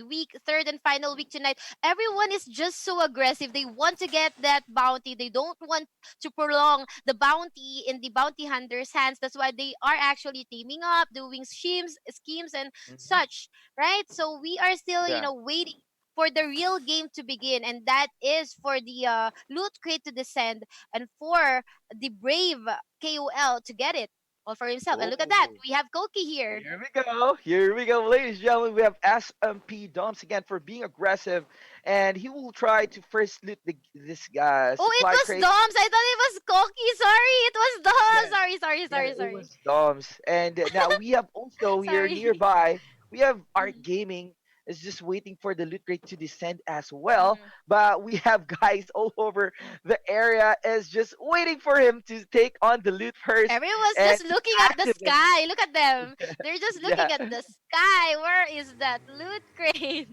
and final week tonight, everyone is just so aggressive. They want to get that bounty. They don't want to prolong the bounty in the bounty hunter's hands. That's why they are actually teaming up, doing schemes and Hmm. such, right? So we are still, Yeah. waiting for the real game to begin, and that is for the loot crate to descend, and for the brave KOL to get it all for himself. And look at that, Oh. we have Koki here. Here we go. Here we go, ladies and gentlemen. We have SMP Doms again for being aggressive, and he will try to first loot this Oh, it supply was crate. Doms. I thought it was Koki. Sorry, it was Doms. Yes, Sorry, sorry, yeah, sorry, it sorry. was Doms. And now we have also here Sorry. nearby, we have Art Mhm, Gaming is just waiting for the loot crate to descend as well. mhm. But we have guys all over the area is just waiting for him to take on the loot first Everyone's and just to looking at the activate. sky. Look at them. They're just Yeah. looking at the sky. Where is that loot crate?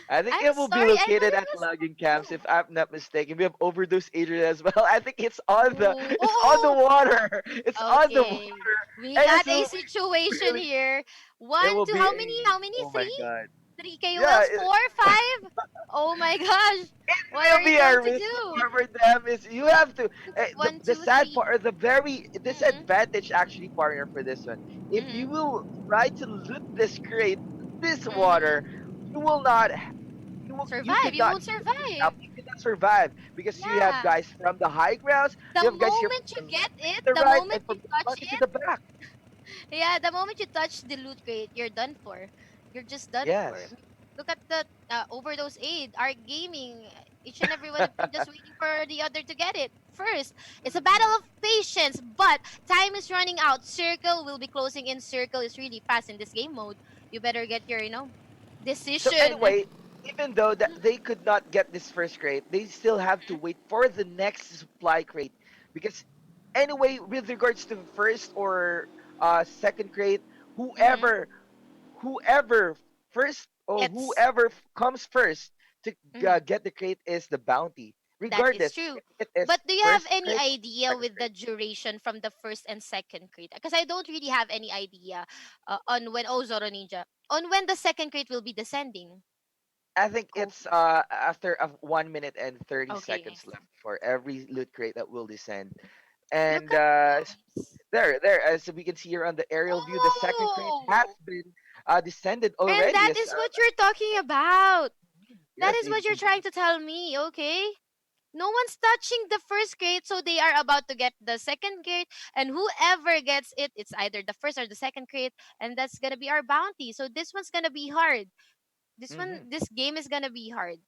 I think I'm it will be sorry. I thought located it at was logging camps you. if I'm not mistaken. We have overdose Adrian as well. I think Oh, it's on the oh, water. It's oh. on the Okay. water. We And it's got a situation really here. it One, will two, be how many? a How many? oh my Three? god. Three Yeah, KOLs? Four? Five? Oh my gosh. it What are will you be going a to risky do? part for them. Is you have to One, the two, sad three. part or the very Mm-hmm. disadvantage actually partner for this one. If Mm-hmm. you will try to loot this crate, this Mm-hmm. water, you will not you Survive. could You not won't hit the scalp. survive. You could not survive because you have Yeah. guys from the high grounds, The you have guys here moment you from the get left and it, to the the right, moment and you from the touch front and to it, the back. yeah, the moment you touch the loot crate, you're done for. You're just done for. I Yes. mean, look at the overdose aid, Arc Gaming. Each and every one of them just waiting for the other to get it first. It's a battle Mhm. of patience, but time is running out. Circle will be closing in. Circle is really fast in this game mode. You better get your, So decision. anyway, even though that they could not get this first crate, they still have to wait for the next supply crate because anyway, with regards to first or second crate, Mm-hmm. whoever whoever first or It's whoever comes first to mhm. get the crate is the bounty, That is regardless true. if it is But do you have first any crate or idea second with the crate. duration from the first and second crate? Because I don't really have any idea on when, oh, Zoro Ninja, on when the second crate will be descending. I think it's Koki. after 1 minute and 30 Okay, I seconds see. left for every loot crate that will descend. Look And at those. there, as we can see here on the aerial view, the second crate has Oh, been descended and already. that As is what you're talking about. That yes, is what you're trying indeed. to tell me, okay? No one's touching the first crate, so they are about to get the second crate, and whoever gets it, it's either the first or the second crate, and that's gonna be our bounty. So this one's gonna be hard. Hmm. This game is gonna be hard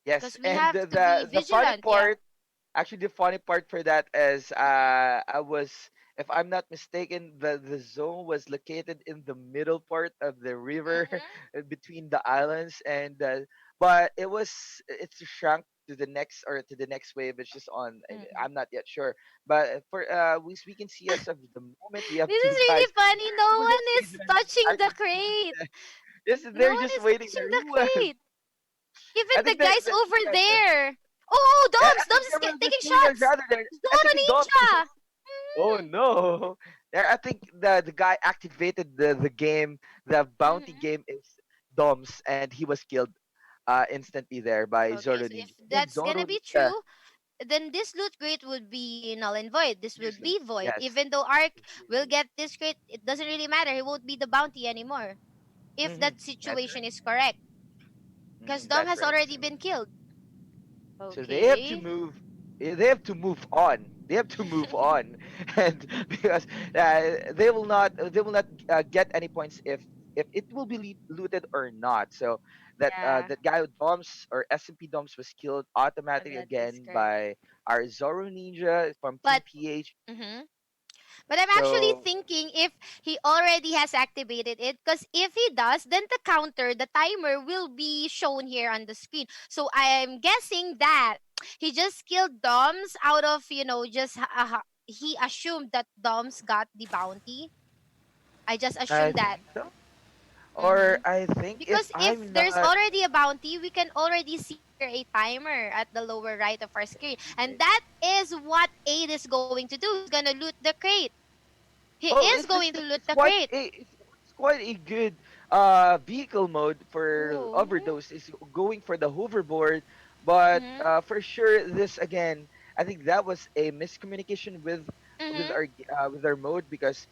Yes, because we and have to be the funny vigilant. part Yeah. Actually, the funny part for that is I was, if I'm not mistaken, the zone was located in the middle part of the river Mm-hmm. between the islands, and but it's shrunk to the next or to the next wave. It's just on. Mm-hmm. I'm not yet sure, but for we can see as of the moment we have This two is guys really funny. No who one just is touching the crate. activated. Yes, No they're one just is waiting touching there. the Who was? crate. Even I the think guys the over guys there. there. Oh, I Doms! think Doms is everyone was taking killing each shots! other there. I Zoro think Dom. Ninja! Oh Mm-hmm. no! There, I think the guy activated the game. The bounty Mm-hmm. game is Dom's, and he was killed instantly there by Okay, Zoro so if Ninja. And that's Zoro gonna be Ninja true, then this loot crate would be null and void. This would useless. be void. Yes, Even though Ark it's will useless. get this crate, it doesn't really matter. He won't be the bounty anymore. If Hmm. that That's right. situation is correct. Because Hmm. Dom That's has right. already been killed. So they have to Okay. move. They have to move on. They have to move on, and because they will not get any points if it will be looted or not. So Yeah, that guy Doms or SMP Doms was killed automatically that is again correct. by our Zoro Ninja from Team But PH. mhm. But I'm actually So thinking if he already has activated it, because if he does, then the counter, the timer will be shown here on the screen. So I'm guessing that he just killed Doms out of, just he assumed that Doms got the bounty. I just I assumed that. think so. Or Mm-hmm. I think if Because if I'm there's not already a bounty, we can already see here a timer at the lower right of our screen. And that is what Aid is going to do. He's gonna loot the crate. He well, is going to loot it's the quite crate. it's quite a good vehicle mode for Oh. overdose is going for the hoverboard, but Mhm. for sure this again I think that was a miscommunication Mhm. with our mode because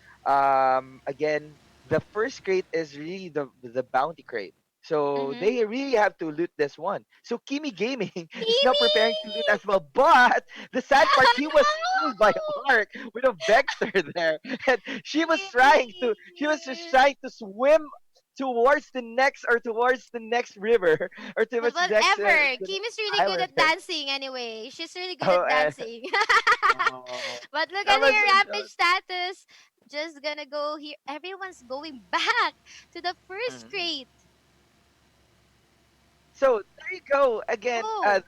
again the first crate is really the bounty crate. So Mhm. they really have to loot this one. So Kimi Gaming is now Kimi! preparing to loot as well. But the sad part, he was killed by Ark with a vector there. And she was just Kimi! trying to swim towards the next river or towards Whatever. the Kim next is really good island at there. dancing anyway. She's really good Oh, at dancing. oh, But look that at was her so rampage jealous. status. Just gonna go here. Everyone's going back to the first Mhm. crate. So there you go again. Oh.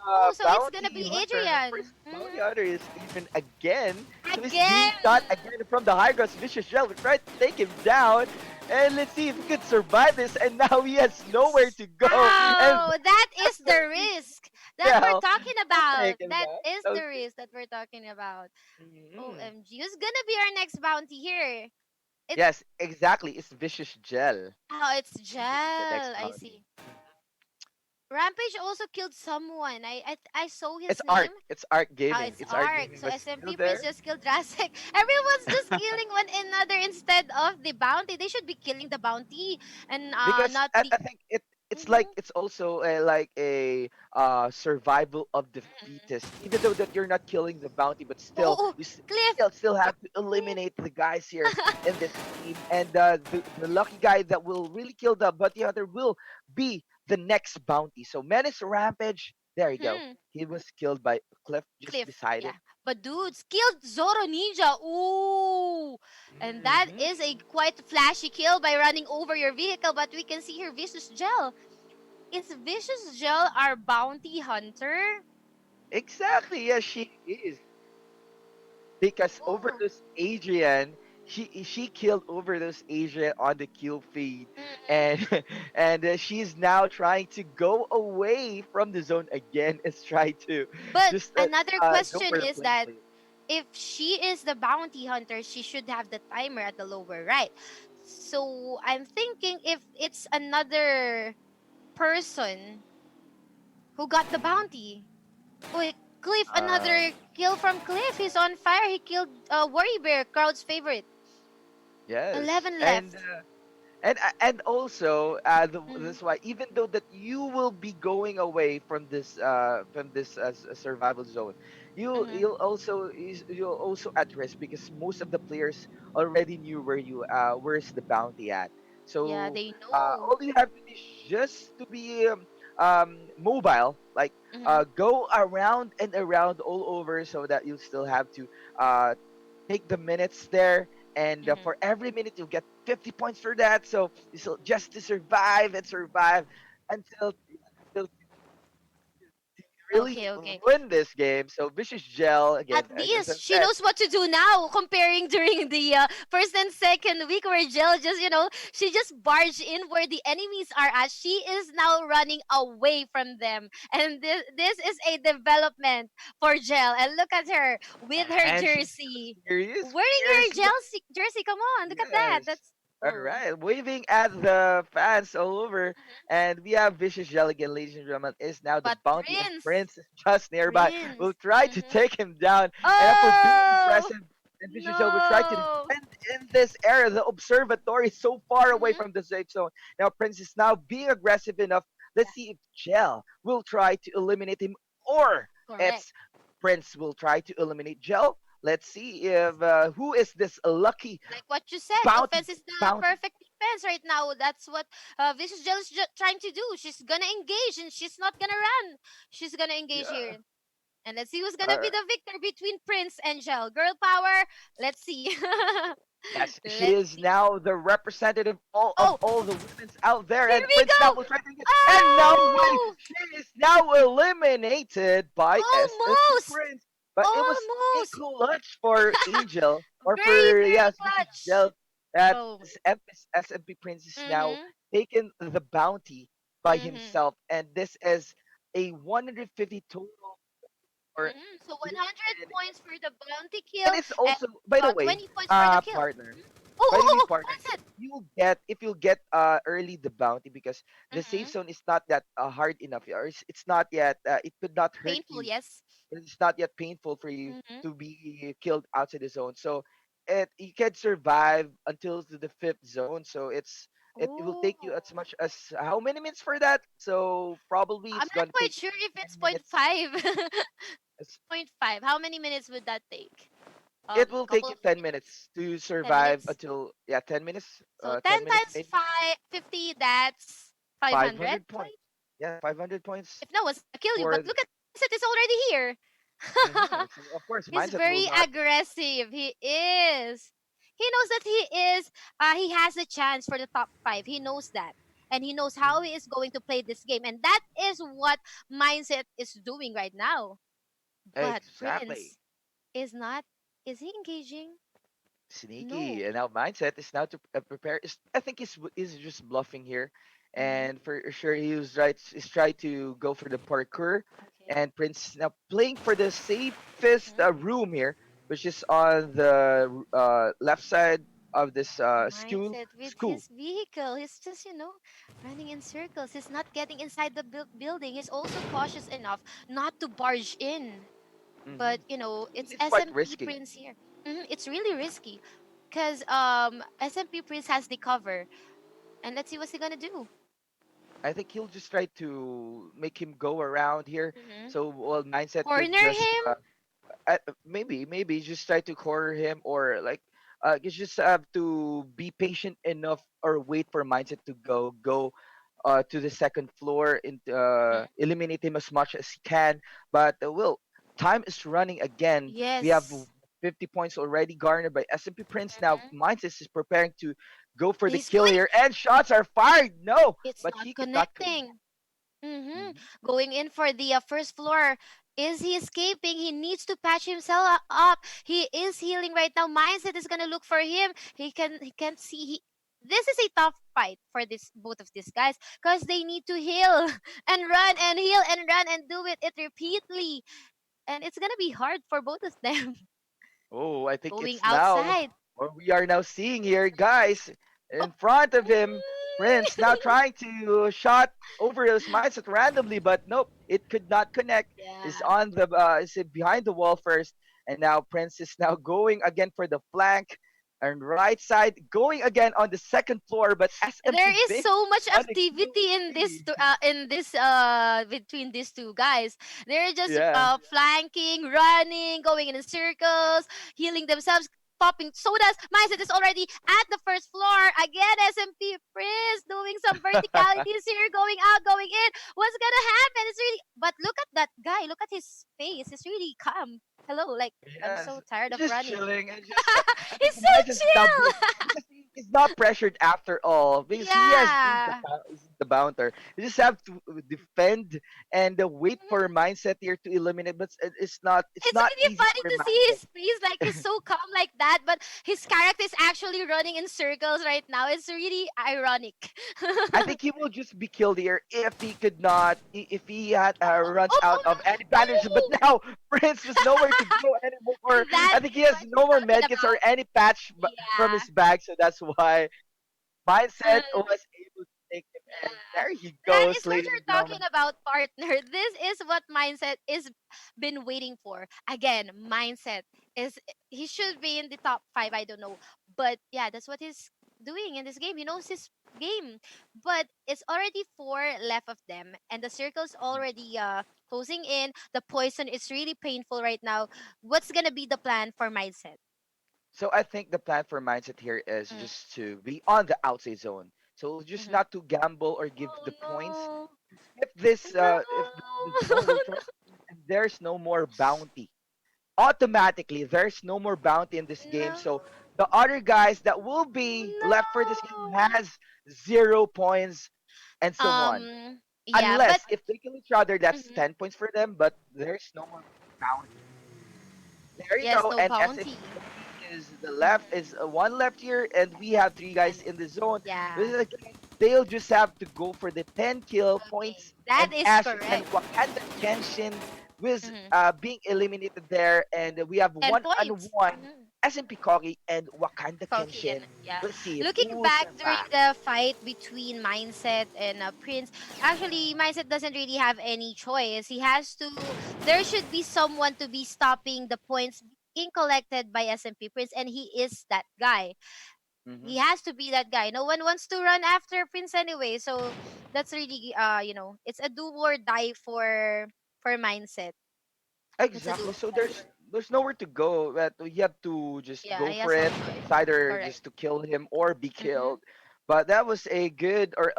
Oh, so it's gonna Bounty be hunter, the first Adrian. bounty Mhm. hunter is even again. So he's being shot Again. again from the high ground. Vicious Shell. We tried to take him down. And let's see if he could survive this. And now he has nowhere to go. And Oh, that is that's the the Vicious risk that we're Shell talking will about. take him That down. is So the risk that we're talking about. mhm. OMG. Who's gonna be our next bounty here? It Yes, exactly. It's Vicious Gel. Oh, it's He will be the next Gel. I bounty. see. Rampage also killed someone. I saw It's his name. Arc. It's Arc Oh, Gaming. it's It's Arc Ark. Gaming So was SMP killed Prince there. just killed Drastic. Everyone's just killing one another instead of the bounty. They should be killing the bounty and Because not the. I think it's like Mhm. it's also like a survival of the fittest. Even though that you're not killing the bounty, but still Oh, Cliff. still have to eliminate the guys here in this team. And the lucky guy that will really kill the bounty hunter will be the next bounty. So Menace Rampage. There you go. Mhm. He was killed by Cliff just Cliff, beside yeah. him. But dudes killed Zoro Ninja. Ooh. And that Hmm. is a quite flashy kill by running over your vehicle. But we can see here Vicious Gel. Is Vicious Gel our bounty hunter? Exactly. Yes, she is. Because Oh. Overdose Adrian, she killed Overdose Adrian on the kill feed, Mhm. and and she's now trying to go away from the zone again and try to But just another go question for the is plane that play. if she is the bounty hunter, she should have the timer at the lower right. So I'm thinking if it's another person who got the bounty. Wait, Cliff, Uh, another kill from Cliff. He's on fire. He killed Worry Bear, crowd's favorite. yes, 11 left. and also Mm-hmm. that's why even though that you will be going away from this survival zone, Mm-hmm. you'll also at risk because most of the players already knew where's the bounty at. Yeah, So they know. all you have to do is just to be mobile like Mm-hmm. go around and around all over, so that you still have to uh take the minutes there. And Mm-hmm. for every minute, you'll get 50 points for that. So you still just to survive and survive until really Okay, okay. win this game. So Vicious Gel again, At as I least she said. knows what to do now, comparing during the first and second week where Jill just, she just barged in where the enemies are at. She is now running away from them. And this is a development for Jill. And look at her with her And she's jersey. furious, Wearing her fierce. jersey. Come on, look at that. Yes. That's, All oh. right. Waving at the fans all over. Mhm. And we have Vicious Jelligan, ladies and gentlemen, is now the But bounty, and Prince, Prince is just nearby. Will Prince. try to Hmm. take him down. And for being Oh, aggressive, and Vicious Gel will try to no. defend in this area. The observatory is so far away Hmm. from the safe zone. Now Prince is now being aggressive enough. Yeah, Let's see if Gel will try to eliminate him, or correct. it's Prince will try to eliminate Gel. Let's see if who is this lucky Like what you said, bounty offense is the bounty. perfect defense right now. That's what Vicious Gel is trying to do. She's gonna engage and she's not gonna run. She's gonna engage Yeah. here. And let's see who's gonna be Uh, the victor between Prince and Gel. Girl power. Let's see. yes, she Let's is see. now the representative of Oh, all the women's out there, here and we Prince now go. will try to get. And no way, Oh, she is now eliminated by SMP almost, Prince. But it was a almost. clutch for Angel, or Very, for very yes, Mrs. clutch. Gel. That Oh. SMP Prince is now Mm-hmm. taken the bounty by Mm-hmm. himself, and this is a 150 total for Mm-hmm. So you. 100 And points for the bounty and kill it's and also, by the way, 20 points for the kill. partner. Mhm. Oh, By oh, the way, oh, oh, partner, that's it. if you'll get early the bounty, because the safe Mm-hmm. zone is not that hard enough, or it's not yet it could not hurt Painful, you. yes. It's not yet painful for you Mm-hmm. to be killed outside the zone. So you can survive until to the fifth zone. So it will take you Oh, as much as how many minutes for that? So probably I'm it's not gonna quite take you sure if it's 10 point minutes. 5. It's- Point 5. How many minutes would that take? It will take Couple you of 10 minutes. minutes to 10 survive minutes. until, yeah, 10 minutes. So 10 10 minutes times maybe. 5, 50, that's 500. 500 points. Yeah, 500 points If no one's gonna kill you, for but the, look at Mindset is already here. so of course He's mindset will very not. aggressive. He is. He knows that he has a chance for the top 5. He knows that. And he knows how Mhm. he is going to play this game. And that is what Mindset is doing right now. But Exactly. Prince is not. Is he engaging? Sneaky. No. And now mindset is now to prepare. I think he's just bluffing here, Mm-hmm. and for sure he was right. He's trying to go for the parkour, Okay. and Prince is now playing for the safest Mm-hmm. room here, which is on the left side of this Mindset with school. his vehicle. He's just, running in circles. He's not getting inside the building. He's also cautious enough not to barge in. Hmm But, it's It's quite SMP risky. Prince here. It's really risky because SMP Prince has the cover. And let's see what's he gonna do. I think he'll just try to make him go around here. Mm-hmm. So well, mindset could Corner just him. maybe just try to corner him, or like you just have to be patient enough or wait for mindset to go to the second floor and Mhm. eliminate him as much as he can. But well, time is running again. We have Yes. 50 points already garnered by SMP Prince. Now Mhm. mindset is preparing to go for the He's kill going. here, and shots are fired. No, It's but not he could not connect. connecting. Mm-hmm. Mhm. Going in for the first floor. Is he escaping? He needs to patch himself up. He is healing right now. Mindset is gonna look for him. He can't see. This is a tough fight for this both of these guys because they need to heal and run and heal and run and do it repeatedly. And it's gonna be hard for both of them. Oh, I think Going it's now, outside. or we are now seeing here, guys, in front of him, Prince now trying to shot over his mindset randomly, but nope, it could not connect. Is Yeah. on the is behind the wall first, and now Prince is now going again for the flank and right side, going again on the second floor, but SMP There is big so much on the kill activity tree. in this between these two guys. They're just Yeah. flanking, running, going in circles, healing themselves. stopping. So does Mindset is already at the first floor. Again, SMP Prince doing some verticalities here, going out, going in. What's gonna happen? It's really, but look at that guy. Look at his face. It's really calm. Hello, like I'm Yes, so tired he's of just running. chilling and just. I think He's so Miles is not chill. because he's not pressured after all because he has Yeah. he's the bouncer. You just have to defend and wait for mindset here to eliminate. But it's It's not really easy funny for to see mindset. his face, like he's so calm like that, but his character is actually running in circles right now. It's really ironic. I think he will just be killed here if he could not if he had runs Oh, out oh, of any bandage. But oh! now Prince was nowhere to go anymore. And that's I think he has what no more we're talking medkits or about. any patch from Yeah. his bag, so that's why mindset Uh, was able to take him. And yeah. there he That goes, is what ladies and you're talking gentlemen. about, partner. This is what mindset is been waiting for. Again, mindset is he should be in the top five. I don't know, but yeah, that's what he's doing in this game. He knows his game, but it's already four left of them, and the circle's already closing in. The poison is really painful right now. What's gonna be the plan for mindset? So I think the plan for mindset here is Mm-hmm. just to be on the outside zone. So just Mm-hmm. not to gamble or give Oh the points. no! If the No! zone will try and there's no more bounty. Automatically, there's no more bounty in this game. No! So the other guys that will be left for this game No! has 0 points and so on. Yeah, but Unless if they kill each other, that's mhm, 10 points for them, but there's no more bounty. There you yes, go. no And SMP bounty. is the left Mhm, is one left here, and we have three and guys in the zone. This yeah, is again, they'll just have to go for the 10 kill okay, points. that And is Ash and correct. Wakanda Kenshin was Hmm. being eliminated there, and we have 10 points. 1-on-1 SMP Kogi and Wakanda Okay, and Kenshin. yeah. Let's see Looking who will back during survive. the fight between Mindset and Prince, actually, Mindset doesn't really have any choice. He has to. There should be someone to be stopping the points being collected by SMP Prince, and he is that guy. He Hmm. has to be that guy. No one wants to run after Prince anyway. So that's really it's a do or die for Mindset. It's a do Exactly. or So die there's nowhere to go. That you have to just yeah, go he for has no it. choice. It's either Correct. just to kill him or be Mm-hmm. killed. But that was a good or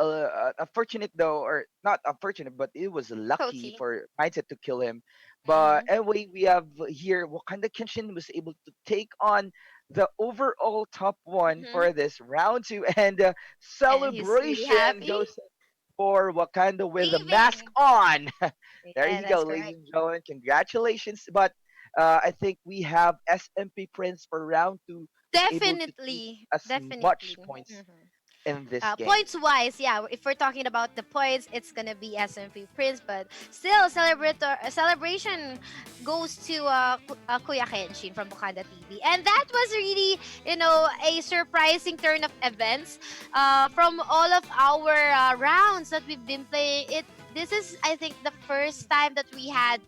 unfortunate though, or not unfortunate, but it was lucky Okay. for mindset to kill him. But Mm-hmm. anyway, we have here Wakanda Kenshin was able to take on the overall top one Mm-hmm. for this round two, and And he's really celebration happy. goes for Wakanda with a mask Waving. on. There Yeah, you go, that's ladies correct. and gentlemen. Congratulations. But I think we have SMP Prince for round two was able to take Definitely. as much Definitely. points Mm-hmm. in this game. Points wise, yeah, if we're talking about the points, it's gonna be SMP Prince, but still, celebration goes to Kuya Kenshin from Bukanda TV, and that was really a surprising turn of events. From all of our rounds that we've been playing, this is I think the first time that we had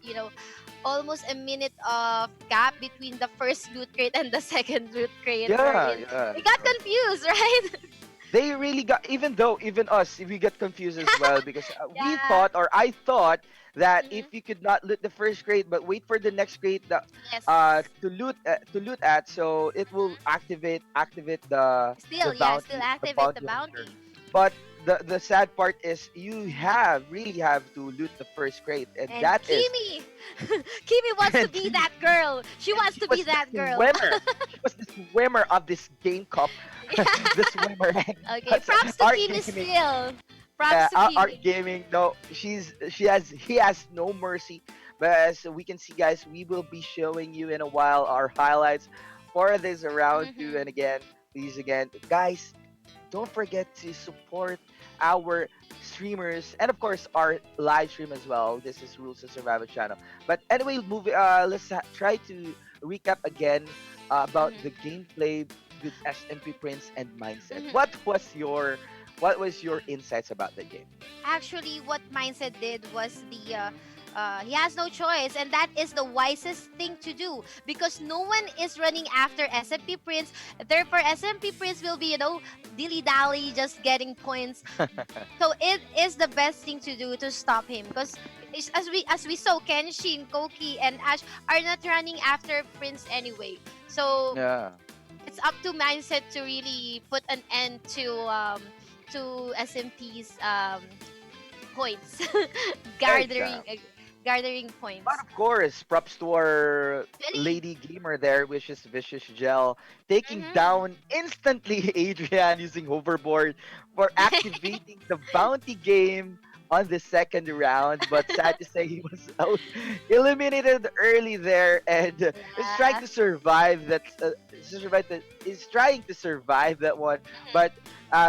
almost a minute of gap between the first loot crate and the second loot crate. Yeah, Wherein yeah. we got confused, right? They really got, even though even us we get confused as well because we Yeah. thought or I thought that if Mhm. you could not loot the first grade but wait for the next grade that Yes. to loot at, so it will activate the Still, yeah, still bounty, the activate the bounty hunter. bounty. But the sad part is you have really have to loot the first grade, and And that is Kimi, Kimi wants to and be that girl. She and wants she to be was the that girl. swimmer. She was the swimmer of this game cup. Yeah. The swimmer. Okay, That's props to art Kimi gaming. still. Props to Art Kimi. gaming. No, he has no mercy. But as we can see, guys, we will be showing you in a while our highlights for this round two. Mm-hmm. And again, please, again, guys, don't forget to support our streamers and of course our live stream as well. This is Rules of Survival channel. But anyway, let's try to recap again about the Mm-hmm. gameplay with SMP Prince and Mindset. Mm-hmm. What was your insights about the game? Actually, what Mindset did was he has no choice, and that is the wisest thing to do because no one is running after SMP Prince. Therefore, SMP Prince will be, dilly dally, just getting points. So it is the best thing to do to stop him because as we saw, Kenshin, Koki, and Ash are not running after Prince anyway. So Yeah. it's up to mindset to really put an end to SMP's points, gathering Exactly. gathering But points. of course, props to our Really. lady gamer there, which is Vicious Gel, taking Mm-hmm. down instantly Adrian using hoverboard for activating the bounty game on the second round. But sad to say, he was out, eliminated early there, and is trying Yeah. to survive that. Is trying to survive that one, but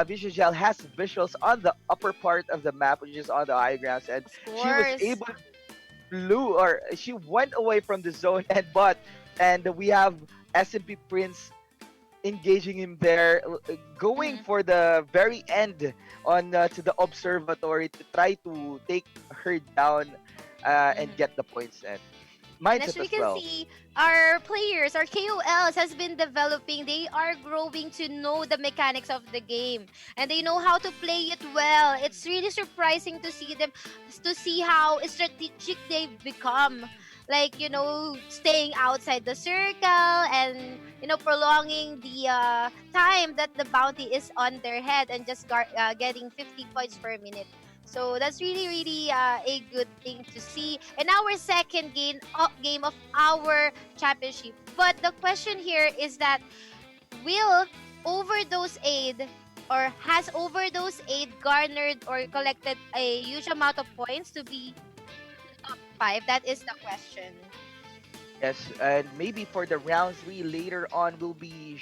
Vicious Gel has visuals on the upper part of the map, which is on the high grounds, and Of she was course. able flew or she went away from the zone and we have SMP Prince engaging him there, going Mhm. for the very end on to the observatory to try to take her down and Mhm. get the points and And as mindset we as can well. see, our players, our KOLs has been developing. They are growing to know the mechanics of the game and they know how to play it well. It's really surprising to see them, to see how strategic they've become. Like, staying outside the circle and, prolonging the time that the bounty is on their head and just getting 50 points per minute. So that's really, really a good thing to see. And our second game of our championship. But the question here is that will overdose aid or has overdose aid garnered or collected a huge amount of points to be top five? That is the question. Yes, and maybe for the round three later on, we'll be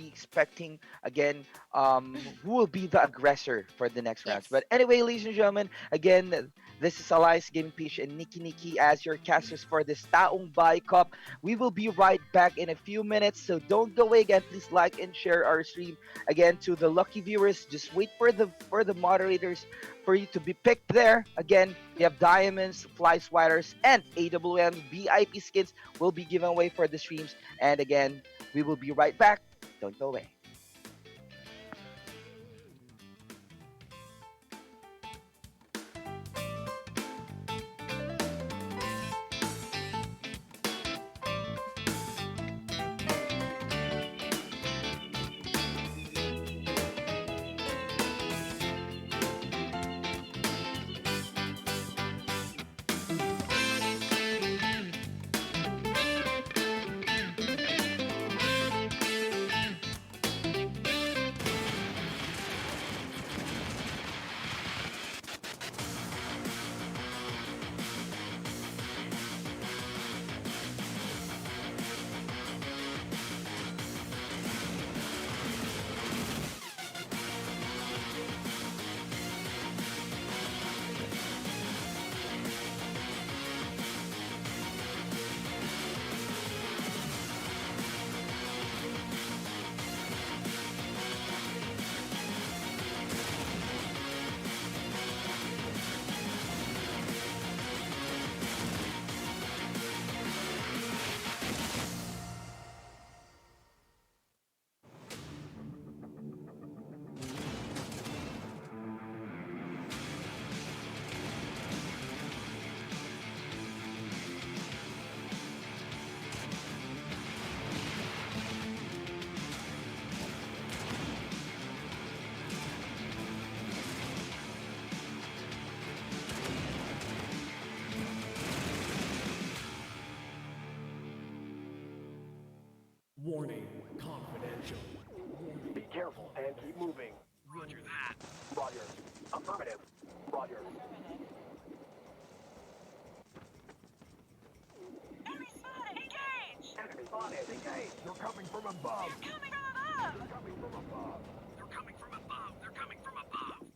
expecting again who will be the aggressor for the next rounds. Yes. But anyway, ladies and gentlemen, again, this is Elias Gaming Peach and Nikki as your casters for this Taong Bahay Cup. We will be right back in a few minutes, so don't go away again. Please like and share our stream. Again, to the lucky viewers, just wait for the moderators for you to be picked there. Again, we have diamonds, Flyswatters, and AWM VIP skins will be given away for the streams. And again, we will be right back. Don't go away. Warning, confidential. Be careful and keep moving. Roger that. Roger. Affirmative. Roger. Enemy spotted! Engage! Enemy spotted. Engage. You're coming from above. Coming from above! You're coming from above. They're coming from above. They're coming from above.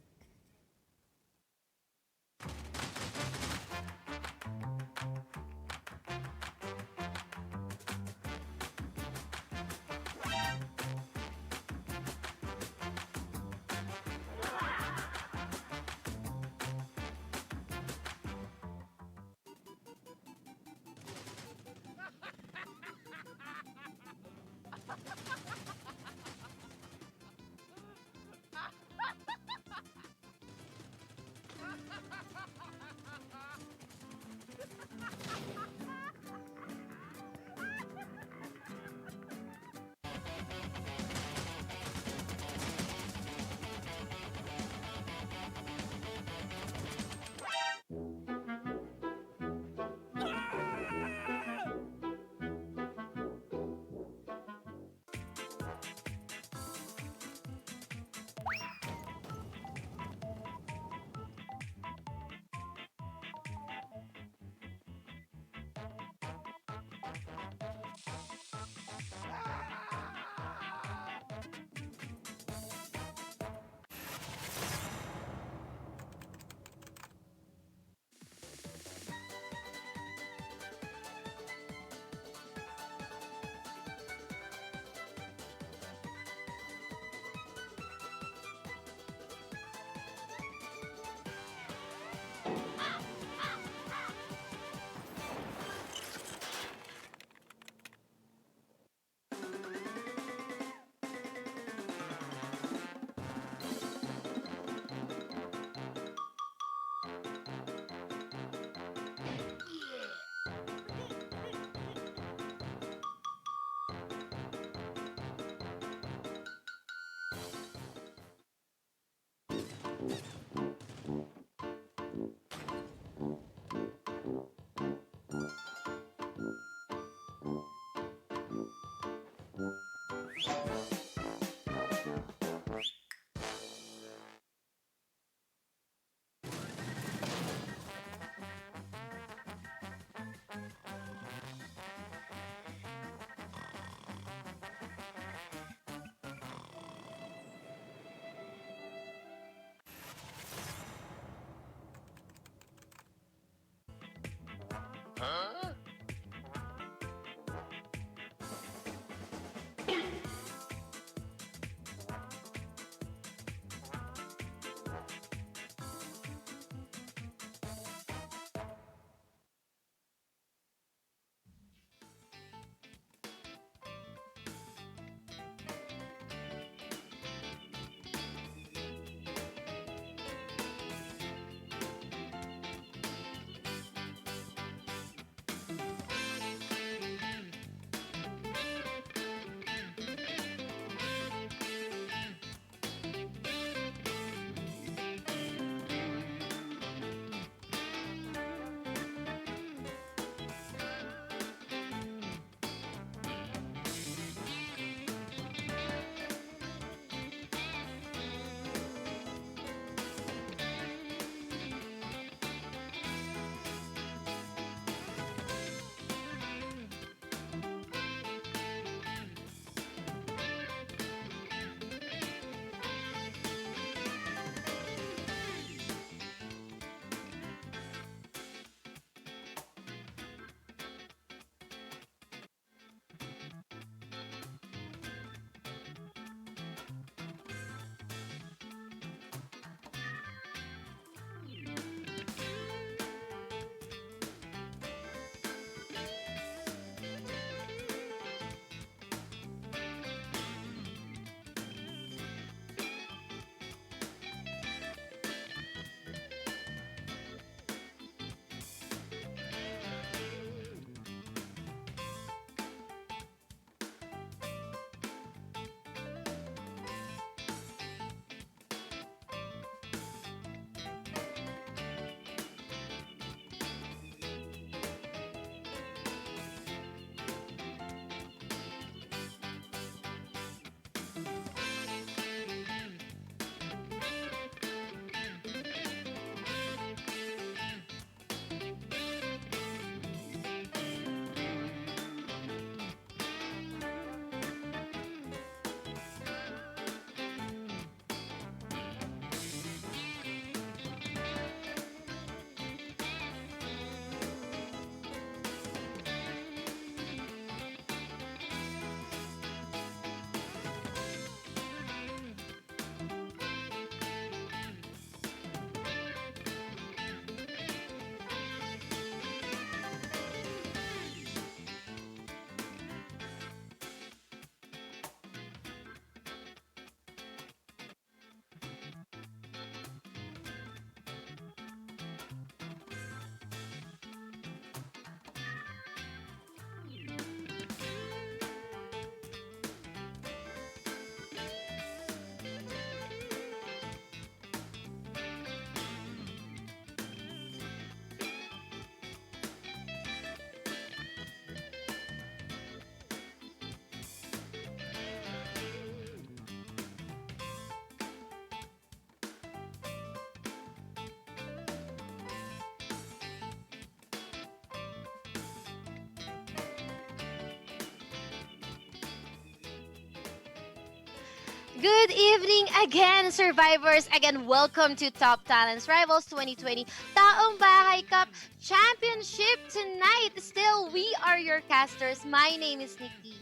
Good evening again, survivors. Again, welcome to Top Talents Rivals 2020 Taong Bahay Cup Championship tonight. Still, we are your casters. My name is Nikki.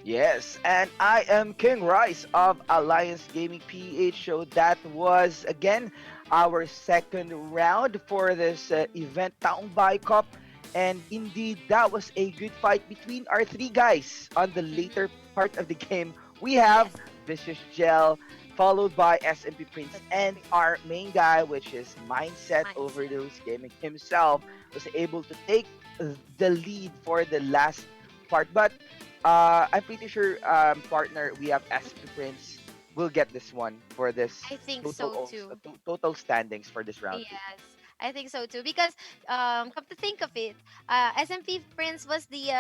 Yes, and I am King Rice of Alliance Gaming PH show. That was again our second round for this event, Taong Bahay Cup. And indeed, that was a good fight between our three guys. On the Mhm. later part of the game, we have Yes, Vicious Gel, followed by SMP Prince, that's and great. our main guy, which is Mindset Mindset. Overdose Gaming himself, was able to take the lead for the last part. But I'm pretty sure, partner, we have SP Prince will get this one for this I think so too. total standings for this round two. Yes, I think so too. Because come to think of it, SMP Prince was the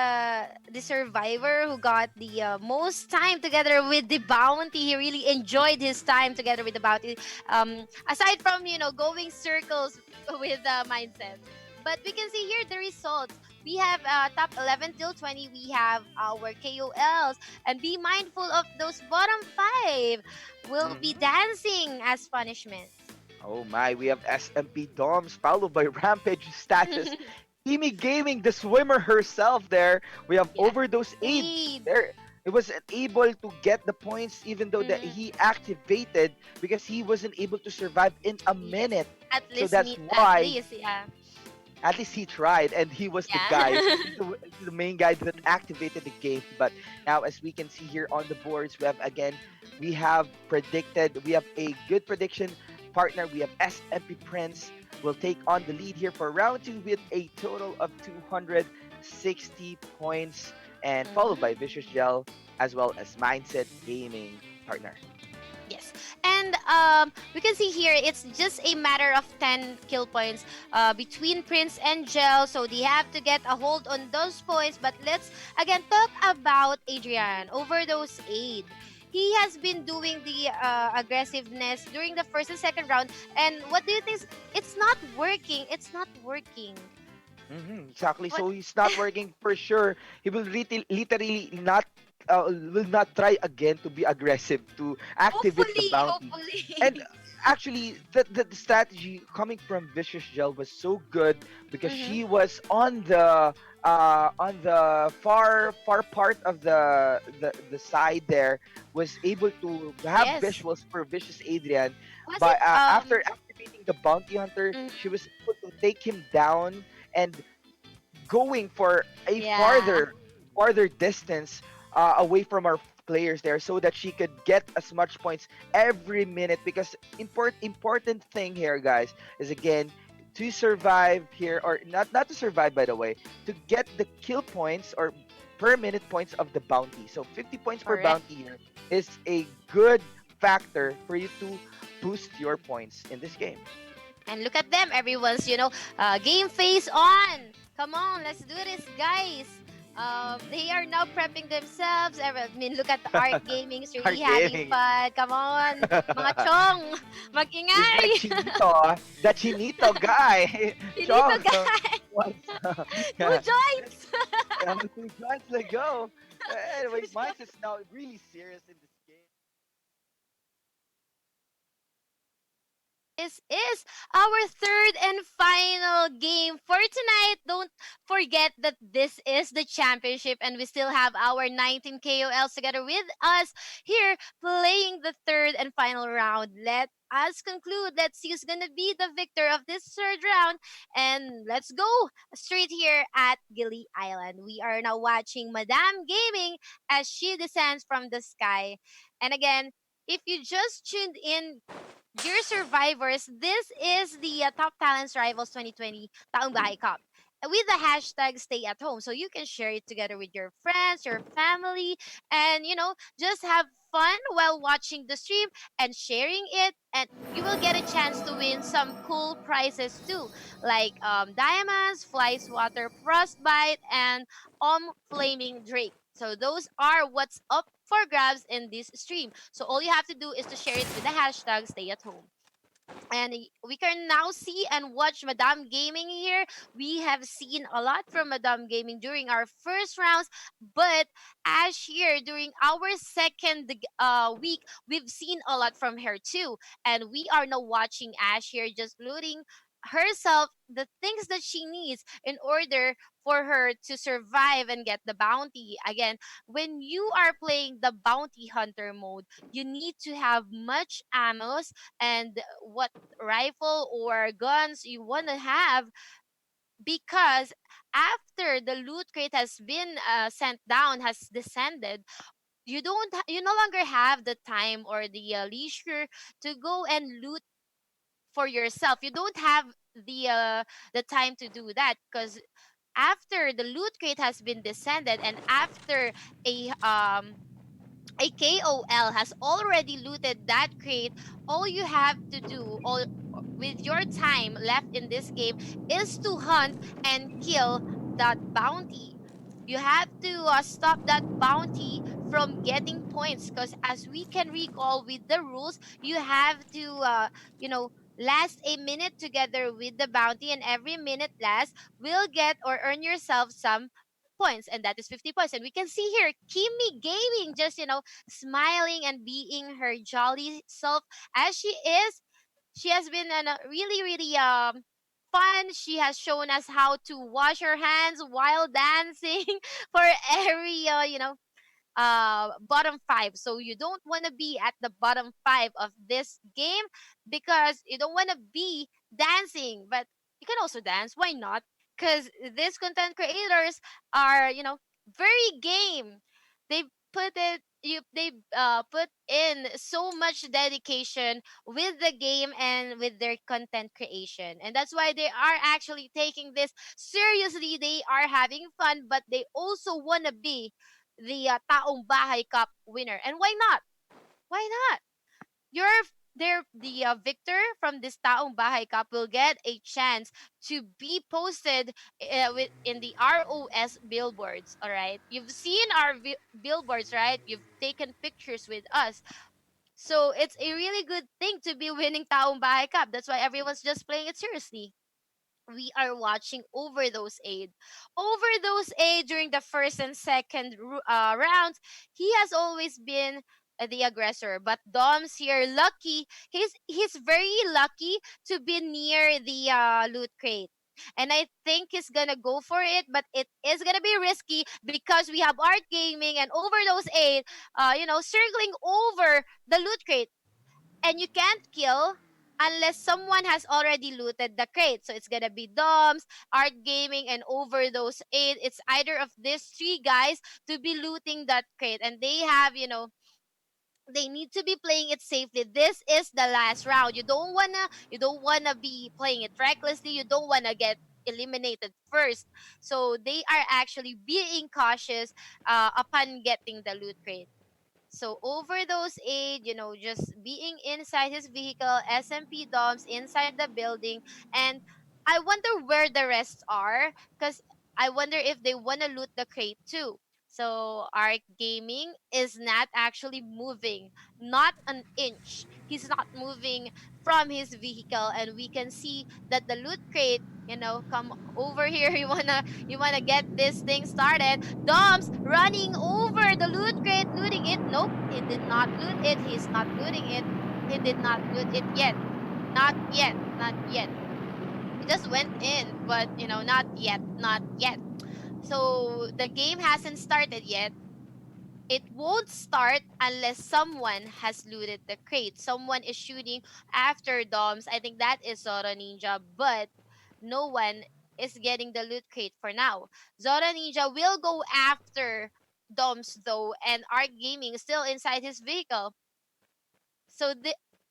survivor who got the most time together with the bounty. He really enjoyed his time together with the bounty. Aside from going circles with the mindset. But we can see here the results. We have top 11 till 20. We have our KOLs. And be mindful of those bottom five. Will be Hmm. dancing as punishments. Oh my, we have SMP Doms followed by Rampage Status. Amy Gaming, the swimmer herself there. We have Yes. Overdose Aid Aid. there. It was able to get the points even though that Mm, he activated because he wasn't able to survive in a yes. minute. At So least that's meet. At why least, yeah. at least he tried, and he was the guy. Yeah. He's the main guy that activated the game. But now, as we can see here on the boards, we have again, we have predicted, we have a good prediction partner. We have SMP Prince will take on the lead here for round two with a total of 260 points, and followed Mhm. by Vicious Gel as well as Mindset Gaming partner. Yes. And we can see here it's just a matter of 10 kill points between Prince and Gel. So they have to get a hold on those points. But let's again talk about Adrian. Overdose aid. He has been doing the aggressiveness during the first and second round. And what do you think? It's not working. It's not working. Exactly. What? So he's not working for sure. He will literally not will not try again to be aggressive to activate the Hopefully, bounty. And hopefully. actually, the strategy coming from Vicious Gel was so good because Mm-hmm. she was on the far part of the side there, was able to have Yes. visuals for Vicious Adrian. Was But it after activating the bounty hunter, mm, she was able to take him down and going for a yeah. farther distance away from our players there so that she could get as much points every minute, because important thing here, guys, is again to survive here, or not to survive, by the way, to get the kill points or per minute points of the bounty. So 50 points per Correct. bounty here is a good factor for you to boost your points in this game. And look at them, everyone's, game face on. Come on, let's do this, guys. They are now prepping themselves. I mean, look at the Art Gaming is Our really having gaming. fun. Come on, mga chong, Is that mag-ingay. Chinito? That Chinito guy. Finito, Chong. guys. Once. Two Yeah. joints. Two joints to go. Anyway, mine's is now really serious in this game. This is our third and final game for tonight. Don't forget that this is the championship, and we still have our 19 KOLs together with us here playing the third and final round. Let us conclude. Let's see who's gonna be the victor of this third round. And let's go straight here at Gilly Island. We are now watching Madame Gaming as she descends from the sky. And again, if you just tuned in, dear survivors, this is the Top Talents Rivals 2020 Taong Bahay Cup with the hashtag stay at home. So you can share it together with your friends, your family, and just have fun while watching the stream and sharing it. And you will get a chance to win some cool prizes too, like diamonds, Flyswatter, frostbite, and flaming drake. So those are what's up for grabs in this stream. So all you have to do is to share it with the hashtag stay at home. And we can now see and watch Madame Gaming here. We have seen a lot from Madame Gaming during our first rounds, but Ash here during our second week, we've seen a lot from her too. And we are now watching Ash here just looting herself the things that she needs in order for her to survive and get the bounty. Again, when you are playing the bounty hunter mode, you need to have much ammos and what rifle or guns you want to have, because after the loot crate has been sent down, has descended, you no longer have the time or the leisure to go and loot for yourself. You don't have the time to do that, because after the loot crate has been descended and after a KOL has already looted that crate, all you have to do, all with your time left in this game, is to hunt and kill that bounty. You have to stop that bounty from getting points, because as we can recall with the rules, you have to, last a minute together with the bounty, and every minute last will get or earn yourself some points, and that is 50 points. And we can see here Kimmy Gaming just, smiling and being her jolly self as she is. She has been really, really fun. She has shown us how to wash her hands while dancing for every bottom five. So you don't want to be at the bottom five of this game because you don't want to be dancing, but you can also dance. Why not? Because these content creators are, very game. They they put in so much dedication with the game and with their content creation, and that's why they are actually taking this seriously. They are having fun, but they also want to be the Taong Bahay Cup winner. And why not? Why not? You're there. The victor from this Taong Bahay Cup will get a chance to be posted in the ROS billboards. All right, you've seen our billboards, right? You've taken pictures with us. So it's a really good thing to be winning Taong Bahay Cup. That's why everyone's just playing it seriously. We are watching Overdose A during the first and second rounds. He has always been the aggressor, but Dom's here lucky. He's very lucky to be near the loot crate. And I think he's gonna go for it, but it is gonna be risky because we have Art Gaming and Overdose 8, circling over the loot crate, and you can't kill unless someone has already looted the crate. So it's gonna be Doms, Art Gaming, and Overdose 8. It's either of these three guys to be looting that crate, and they have, they need to be playing it safely. This is the last round. You don't wanna be playing it recklessly. You don't wanna get eliminated first. So they are actually being cautious upon getting the loot crate. So Overdose 8, just being inside his vehicle, SMP Doms inside the building, and I wonder where the rest are, because I wonder if they wanna loot the crate too. So Arc Gaming is not actually moving, not an inch. He's not moving from his vehicle, and we can see that the loot crate, come over here. You wanna get this thing started. Dom's running over the loot crate, looting it. Nope, he did not loot it. He's not looting it. He did not loot it yet. Not yet. Not yet. He just went in, but not yet. Not yet. So the game hasn't started yet. It won't start unless someone has looted the crate. Someone is shooting after Doms. I think that is Zoro Ninja, but no one is getting the loot crate for now. Zoro Ninja will go after Doms though, and Arc Gaming is still inside his vehicle. So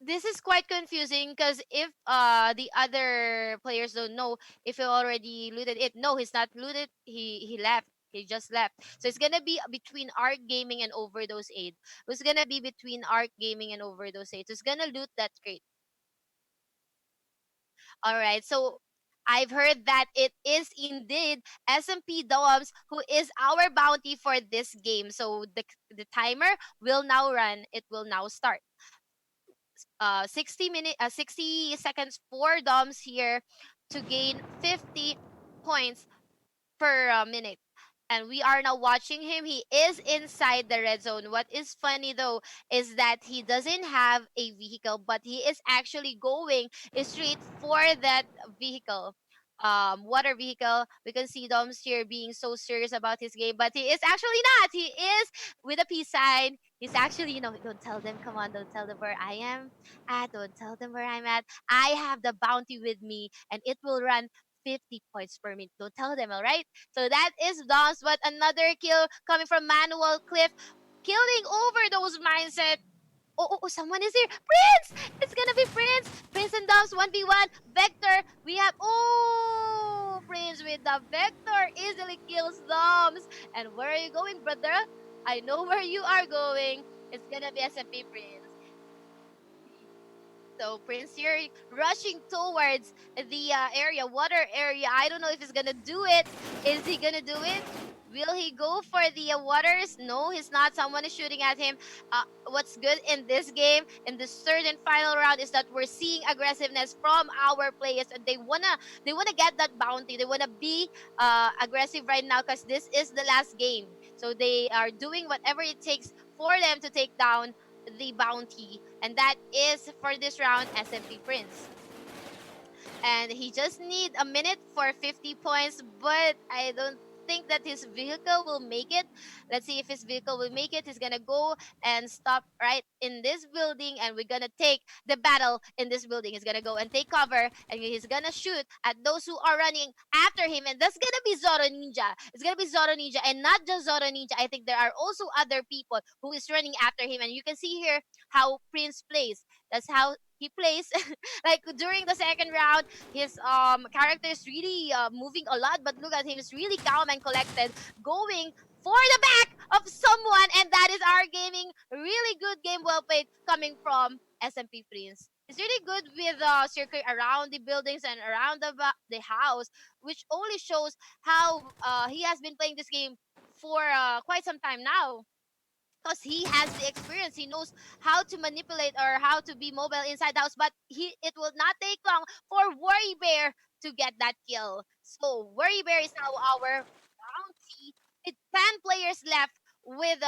this is quite confusing, because if the other players don't know if he already looted it. No, he's not looted. He left. He just left. So it's gonna be between Arc Gaming and Overdose 8. Who's gonna be between Arc Gaming and Overdose 8? Who's gonna loot that crate? All right. So I've heard that it is indeed SMP Doms who is our bounty for this game. So the timer will now run. It will now start. 60 seconds for Doms here to gain 50 points per minute. And we are now watching him. He is inside the red zone. What is funny though is that he doesn't have a vehicle, but he is actually going straight for that vehicle. Water vehicle. We can see Doms here being so serious about his game, but he is actually not. He is with a peace sign. He's actually, don't tell them. Come on, don't tell them where I am at. Don't tell them where I'm at. I have the bounty with me, and it will run 50 points per minute. Don't tell them, all right? So that is Dom's, but another kill coming from Manuel Cliff, killing over those mindset. Oh, someone is here. Prince! It's gonna be Prince. Prince and Dom's 1v1. Vector, we have. Oh, Prince with the Vector easily kills Dom's. And where are you going, brother? I know where you are going. It's gonna be SMP Prince. So Prince here rushing towards the area, water area. I don't know if he's gonna do it. Is he gonna do it? Will he go for the waters? No, he's not. Someone is shooting at him. What's good in this game, in this third and final round, is that we're seeing aggressiveness from our players, and they wanna get that bounty. They wanna be aggressive right now because this is the last game. So they are doing whatever it takes for them to take down the bounty, and that is for this round SMP Prince. And he just need a minute for 50 points, but I don't think that his vehicle will make it. Let's see if his vehicle will make it. He's gonna go and stop right in this building, and we're gonna take the battle in this building. He's gonna go and take cover, and he's gonna shoot at those who are running after him, and that's gonna be Zoro Ninja. It's gonna be Zoro Ninja, and not just Zoro Ninja. I think there are also other people who is running after him, and you can see here how Prince plays. That's how he plays. Like during the second round, his character is really moving a lot, but look at him, he's really calm and collected, going for the back of someone, and that is our gaming. Really good game, well played, coming from SMP Prince. He's really good with circuit around the buildings and around the house, which only shows how he has been playing this game for quite some time now, because he has the experience. He knows how to manipulate or how to be mobile inside the house. But it will not take long for Worry Bear to get that kill. So Worry Bear is now our bounty with 10 players left, with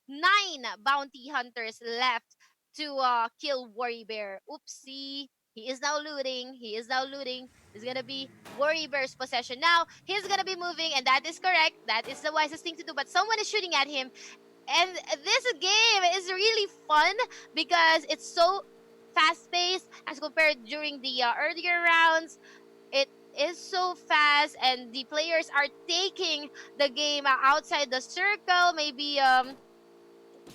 9 bounty hunters left to kill Worry Bear. Oopsie. He is now looting. He is now looting. It's gonna be Worry Bear's possession. Now he's gonna be moving, and that is correct. That is the wisest thing to do. But someone is shooting at him, and this game is really fun because it's so fast paced as compared during the earlier rounds. It is so fast, and the players are taking the game outside the circle. Maybe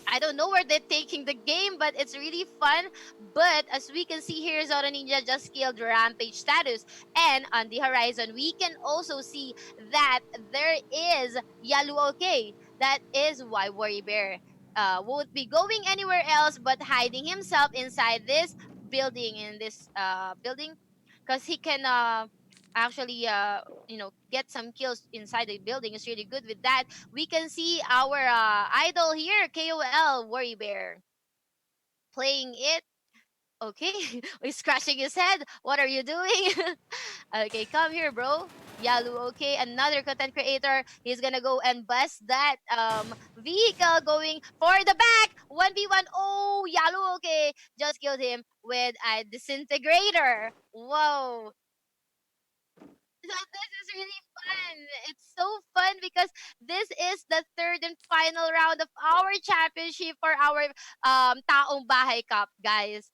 I don't know where they're taking the game, but it's really fun. But as we can see here, Zoro Ninja just killed Rampage status. And on the horizon, we can also see that there is Yalu OK. That is why Worry Bear won't be going anywhere else but hiding himself inside this building, in this building, because he can actually get some kills inside the building. Is really good with that. We can see our idol here, KOL Worry Bear, playing it. Okay, he's scratching his head. What are you doing? Okay, come here, bro. Yalu, okay, another content creator. He's gonna go and bust that vehicle, going for the back. 1v1. Oh, Yalu, okay, just killed him with a disintegrator. Whoa. So this is really fun. It's so fun because this is the third and final round of our championship for our Taong Bahay Cup, guys.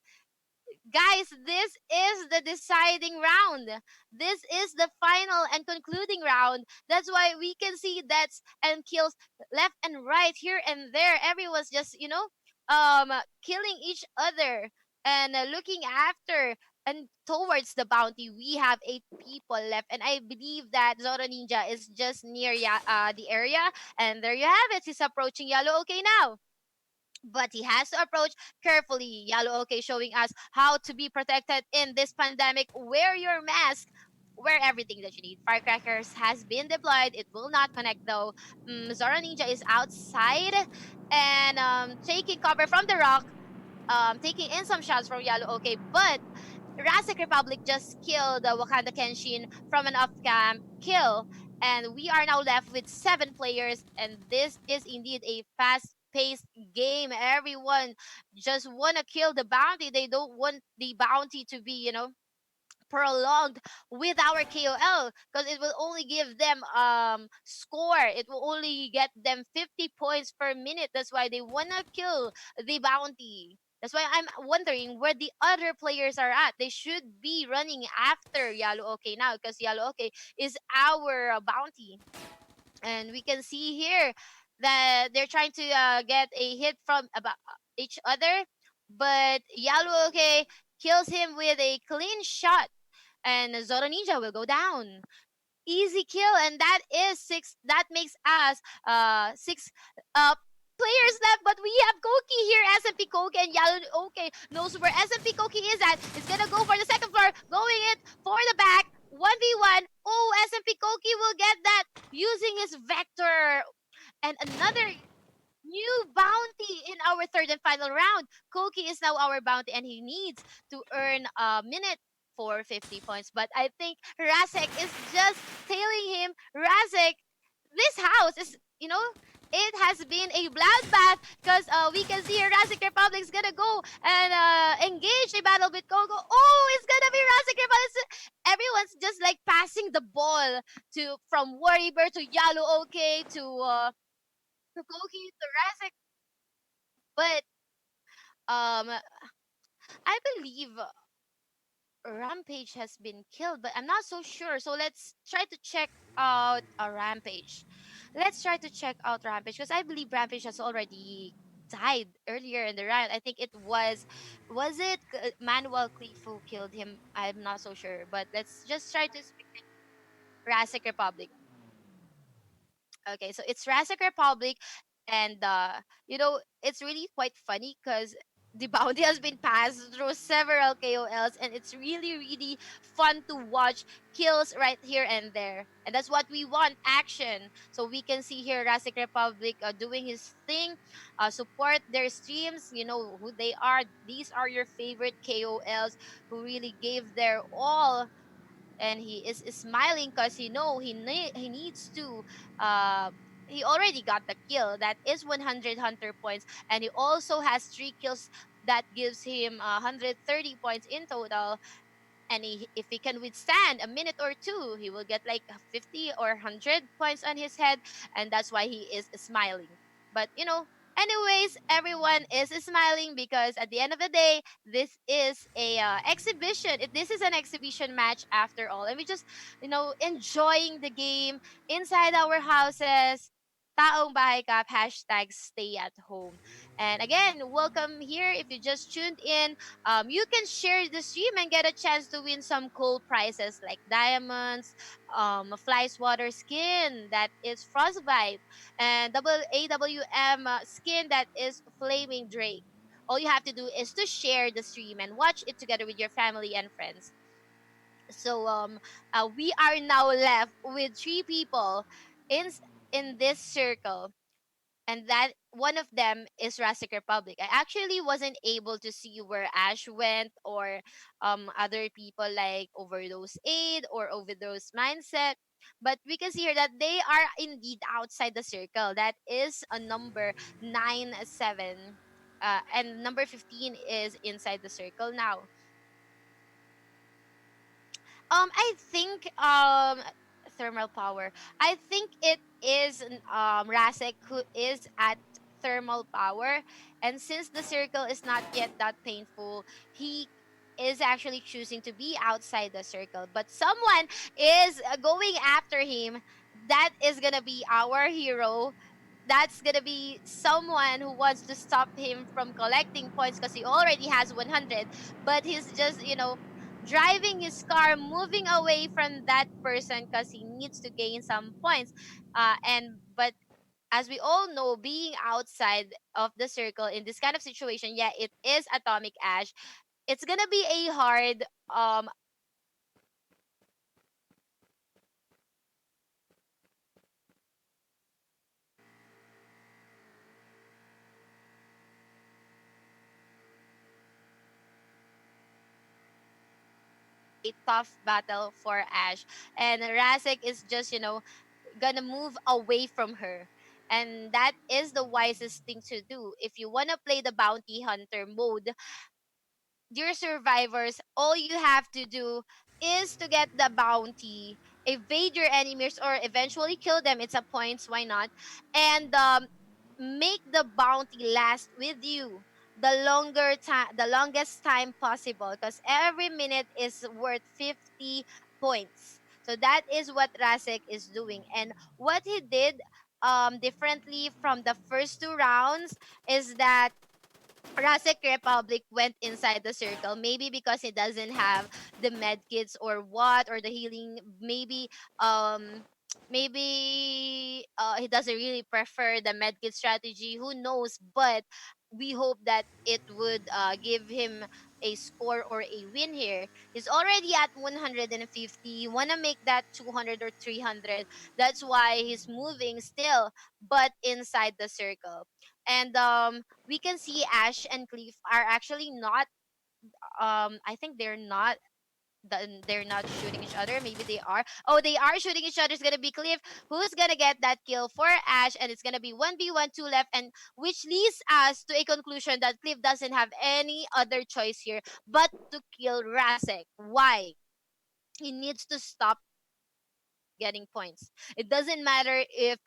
Guys, this is the deciding round. This is the final and concluding round. That's why we can see deaths and kills left and right, here and there. Everyone's just, killing each other and looking after and towards the bounty. We have 8 people left, and I believe that Zoro Ninja is just near the area. And there you have it. He's approaching Yellow. Okay, now, but he has to approach carefully. Yellow OK showing us how to be protected in this pandemic. Wear your mask. Wear everything that you need. Firecrackers has been deployed. It will not connect though. Zora Ninja is outside and taking cover from the rock. taking in some shots from Yellow. Okay, but Razak Republic just killed the Wakanda Kenshin from an off camp kill, and we are now left with 7 players. And this is indeed a fast-paced game. Everyone just wanna kill the bounty. They don't want the bounty to be, prolonged with our KOL, because it will only give them score. It will only get them 50 points per minute. That's why they wanna kill the bounty. That's why I'm wondering where the other players are at. They should be running after Yalo Okay now, because Yalo Okay is our bounty. And we can see here that they're trying to get a hit from about each other, but Yalo Okay kills him with a clean shot, and Zoro Ninja will go down. Easy kill, and that is 6. That makes us 6 uh players left, but we have Koki here. SMP Koki and Yalo Okay knows where SMP Koki is at. He's gonna go for the second floor, going it for the back. 1v1. Oh, SMP Koki will get that using his vector. And another new bounty in our third and final round. Koki is now our bounty, and he needs to earn a minute for 50 points. But I think Razek is just tailing him. Razek, this house is, it has been a bloodbath, because we can see here Razek Republic is gonna go and engage a battle with Kogo. Oh, it's gonna be Razek Republic. Everyone's just like passing the ball to from Warrior to Yalo Okay to Koki to Razek. But um, I believe Rampage has been killed, but I'm not so sure. So let's try to check out a Rampage. Let's try to check out Rampage, because I believe Rampage has already died earlier in the round. I think it was it Manuel Cleef who killed him? I'm not so sure, but let's just try to speak Jurassic Republic. Okay, so it's Jurassic Republic, and it's really quite funny, because the bounty has been passed through several KOLs, and it's really, really fun to watch kills right here and there. And that's what we want, action. So we can see here Jurassic Republic doing his thing, support their streams. You know who they are. These are your favorite KOLs who really gave their all, and he is smiling because he needs to uh he already got the kill that is 100 hunter points, and he also has 3 kills that gives him 130 points in total. And if he can withstand a minute or two, he will get like 50 or 100 points on his head, and that's why he is smiling. But anyways, everyone is smiling because at the end of the day, this is a exhibition. This is an exhibition match after all, and we just enjoying the game inside our houses. Taong Bahay Cup, hashtag stay at home. And again, welcome here. If you just tuned in, you can share the stream and get a chance to win some cool prizes like diamonds, a Flyswatter skin that is Frostbite, and double AWM skin that is Flaming Drake. All you have to do is to share the stream and watch it together with your family and friends. So we are now left with 3 people in in this circle, and that one of them is Jurassic Republic. I actually wasn't able to see where Ash went, or other people like Overdose Aid or Overdose Mindset. But we can see here that they are indeed outside the circle. That is a number 9-7. And number 15 is inside the circle now. I think thermal power. I think it is Rasek who is at thermal power, and since the circle is not yet that painful, he is actually choosing to be outside the circle. But someone is going after him. That is gonna be our hero. That's gonna be someone who wants to stop him from collecting points because he already has 100, but he's just driving his car, moving away from that person because he needs to gain some points. And but as we all know, being outside of the circle in this kind of situation, yeah, it is atomic ash. It's gonna be a hard a tough battle for Ash. And Razek is just, gonna move away from her. And that is the wisest thing to do. If you wanna play the bounty hunter mode, dear survivors, all you have to do is to get the bounty, evade your enemies, or eventually kill them. It's a points, why not? And make the bounty last with you the longest time possible, because every minute is worth 50 points. So that is what Rasek is doing. And what he did differently from the first two rounds is that Rasek Republic went inside the circle. Maybe because he doesn't have the med kits or what, or the healing. Um maybe he doesn't really prefer the med kit strategy. Who knows? But we hope that it would give him a score or a win here. He's already at 150. Wanna make that 200 or 300. That's why he's moving still, but inside the circle. And we can see Ash and Clef are actually not I think they're not shooting each other. Maybe they are. Oh, they are shooting each other. It's gonna be Clef who's gonna get that kill for Ash, and it's gonna be 1v1 2 left, and which leads us to a conclusion that Clef doesn't have any other choice here but to kill Rasek. Why? He needs to stop getting points. It doesn't matter if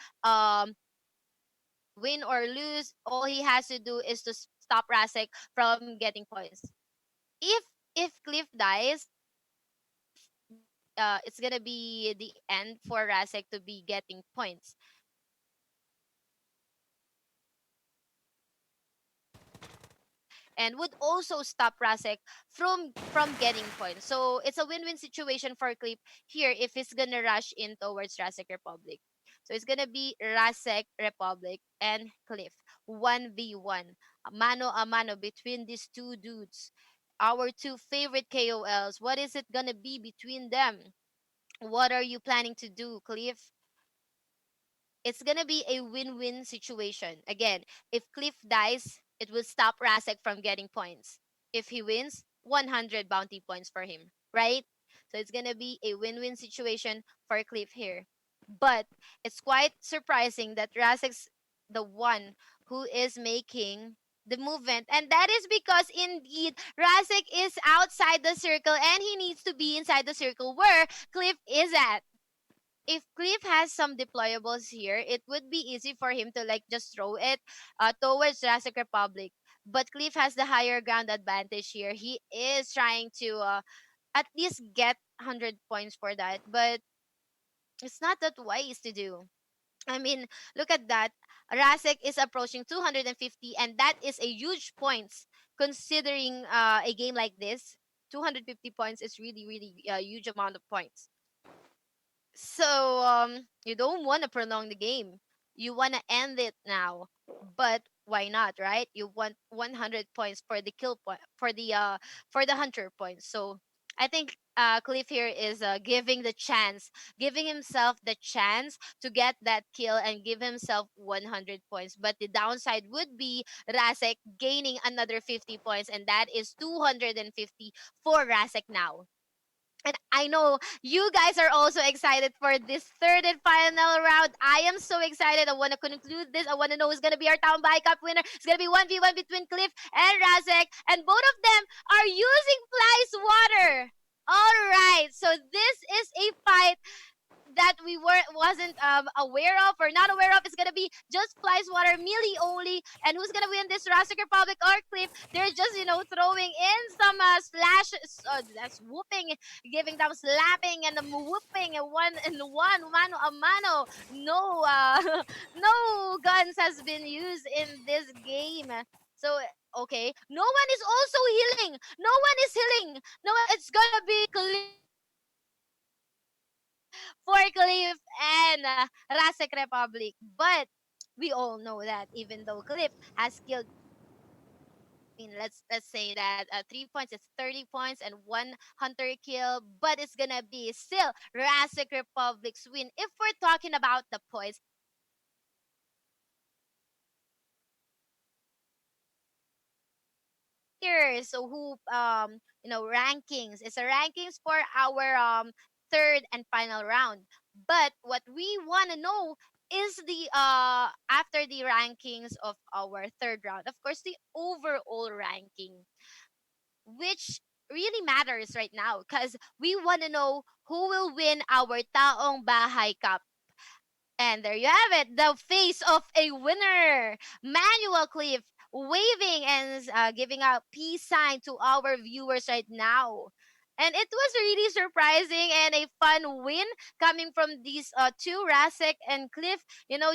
win or lose, all he has to do is to stop Rasek from getting points. If Cliff dies, it's gonna be the end for Rasek to be getting points. And would also stop Rasek from getting points. So it's a win-win situation for Clip here if he's gonna rush in towards Rasek Republic. So it's gonna be Rasek Republic and Cliff 1v1, mano a mano between these two dudes. Our two favorite KOLs. What is it gonna be between them? What are you planning to do, Cliff? It's gonna be a win-win situation. Again, if Cliff dies, it will stop Rasek from getting points. If he wins, 100 bounty points for him, right? So it's gonna be a win-win situation for Cliff here. But it's quite surprising that Rasek's the one who is making the movement, and that is because indeed Rasek is outside the circle and he needs to be inside the circle where Cliff is at. If Cliff has some deployables here, it would be easy for him to like just throw it towards Jurassic Republic. But Cliff has the higher ground advantage here. He is trying to at least get 100 points for that, but it's not that wise to do. I mean, look at that. Rasek is approaching 250, and that is a huge points considering a game like this. 250 points is really, really a huge amount of points. So you don't want to prolong the game. You want to end it now. But why not, right? You want 100 points for the kill point for the hunter points. So I think Cliff here is giving himself the chance to get that kill and give himself 100 points. But the downside would be Rasek gaining another 50 points, and that is 250 for Rasek now. And I know you guys are also excited for this third and final round. I am so excited. I want to conclude this. I want to know who's going to be our Taong Bahay Cup winner. It's going to be 1v1 between Cliff and Razek. And both of them are using Flyswatter. All right. So this is a fight that we wasn't aware of or not aware of. Is gonna be just Flyswatter melee only, and who's gonna win this Jurassic Republic or Cliff? They're just throwing in some slash, that's whooping, giving them slapping and whooping, and one mano a mano. No, no guns has been used in this game. So okay, no one is also healing. No one is healing. No, it's gonna be for Cliff and Rasek Republic. But we all know that even though Cliff has killed, I mean, let's say that 3 points is 30 points and one hunter kill, but it's gonna be still Rasek Republic's win if we're talking about the points. tiers, so who rankings. It's a rankings for our third and final round. But what we want to know is the after the rankings of our third round, of course, the overall ranking, which really matters right now because we want to know who will win our Taong Bahay Cup. And there you have it, the face of a winner, Manuel Cliff, waving and giving a peace sign to our viewers right now. And it was really surprising and a fun win coming from these two, Rasek and Cliff,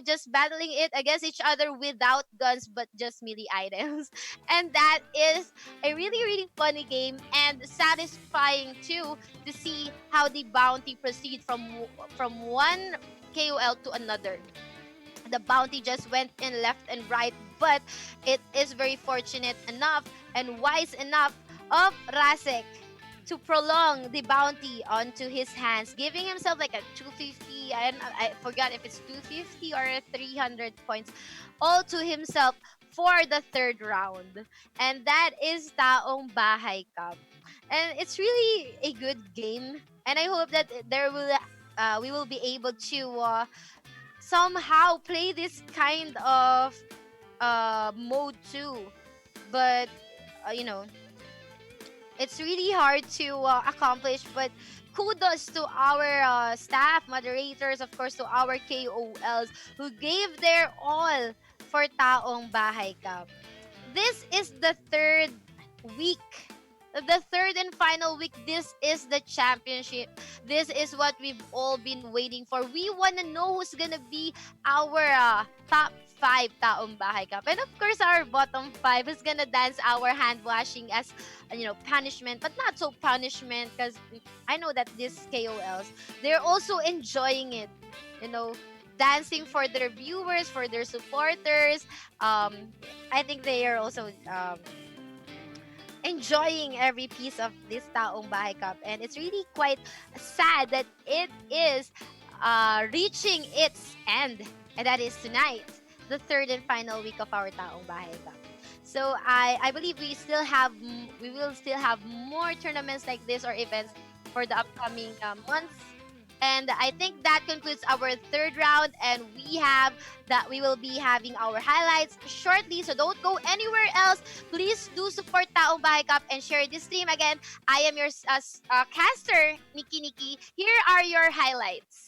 just battling it against each other without guns but just melee items. And that is a really, really funny game and satisfying too to see how the bounty proceed from one KOL to another. The bounty just went in left and right, but it is very fortunate enough and wise enough of Rasek to prolong the bounty onto his hands, giving himself like a 250. I forgot if it's 250 or 300 points, all to himself for the third round. And that is Taong Bahay Cup. And it's really a good game. And I hope that we will be able to somehow play this kind of mode too. But uh, you know, it's really hard to accomplish. But kudos to our staff, moderators, of course, to our KOLs who gave their all for Taong Bahay Cup. This is the third week. The third and final week. This is the championship. This is what we've all been waiting for. We want to know who's gonna be our top five Taong Bahay Cup. And of course, our bottom five is gonna dance our hand washing as, punishment. But not so punishment because I know that these KOLs, they're also enjoying it. You know, dancing for their viewers, for their supporters. I think they are also enjoying every piece of this Taong Bahay Cup. And it's really quite sad that it is reaching its end. And that is tonight, the third and final week of our Taong Bahay Cup. So I believe we will still have more tournaments like this or events for the upcoming months. And I think that concludes our third round, and we will be having our highlights shortly. So don't go anywhere else. Please do support Taong Bahay Cup and share this stream again. I am your caster, Nikki. Here are your highlights.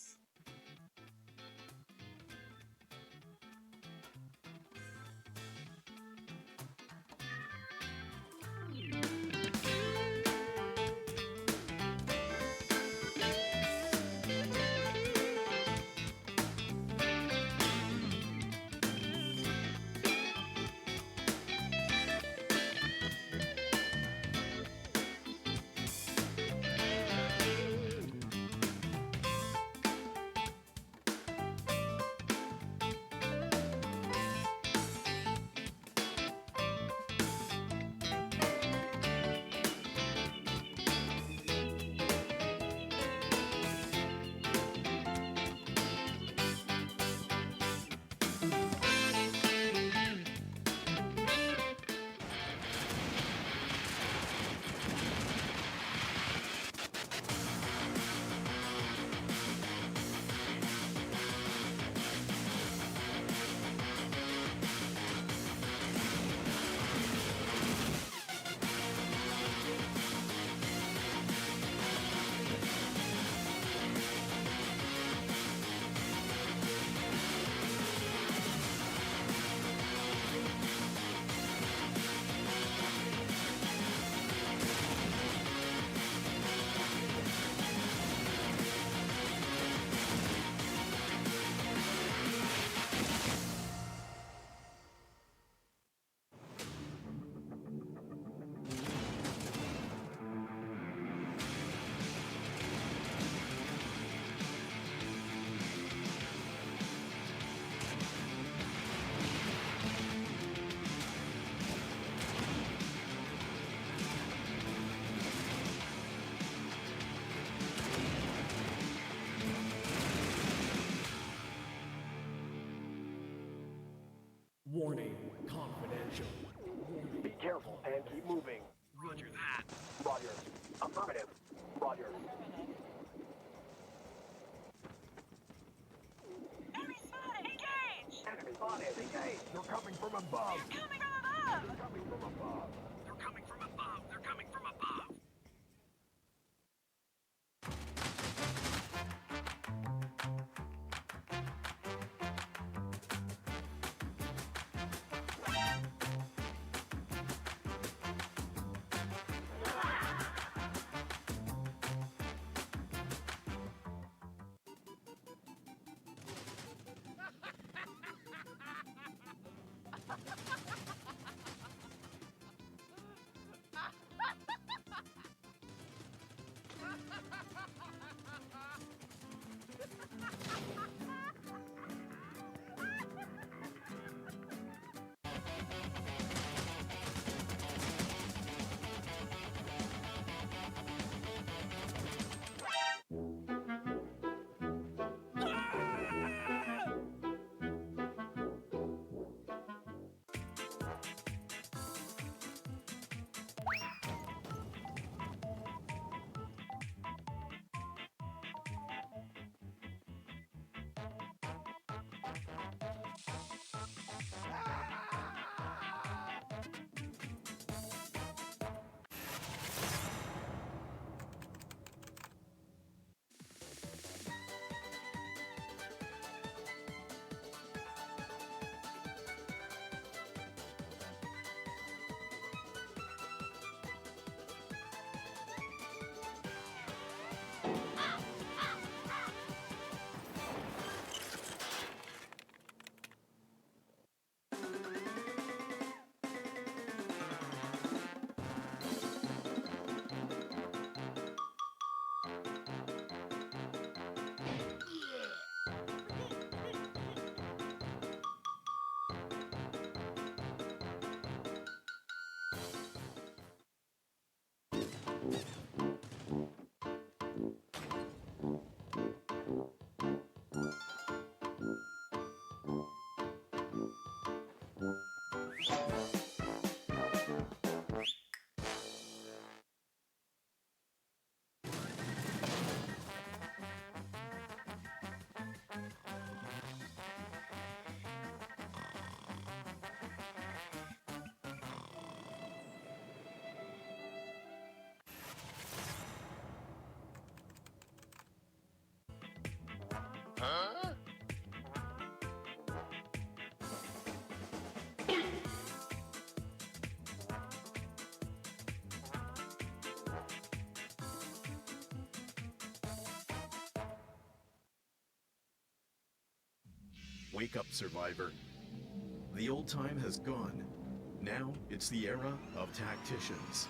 Warning, confidential. Be careful and keep moving. Affirmative. Roger. Enemy spotted! Engage! Enemy spotted. Engage. You're coming from above. Coming from above! You're coming from above. They're coming from above. They're coming from above. Wake up, survivor. The old time has gone. Now it's the era of tacticians.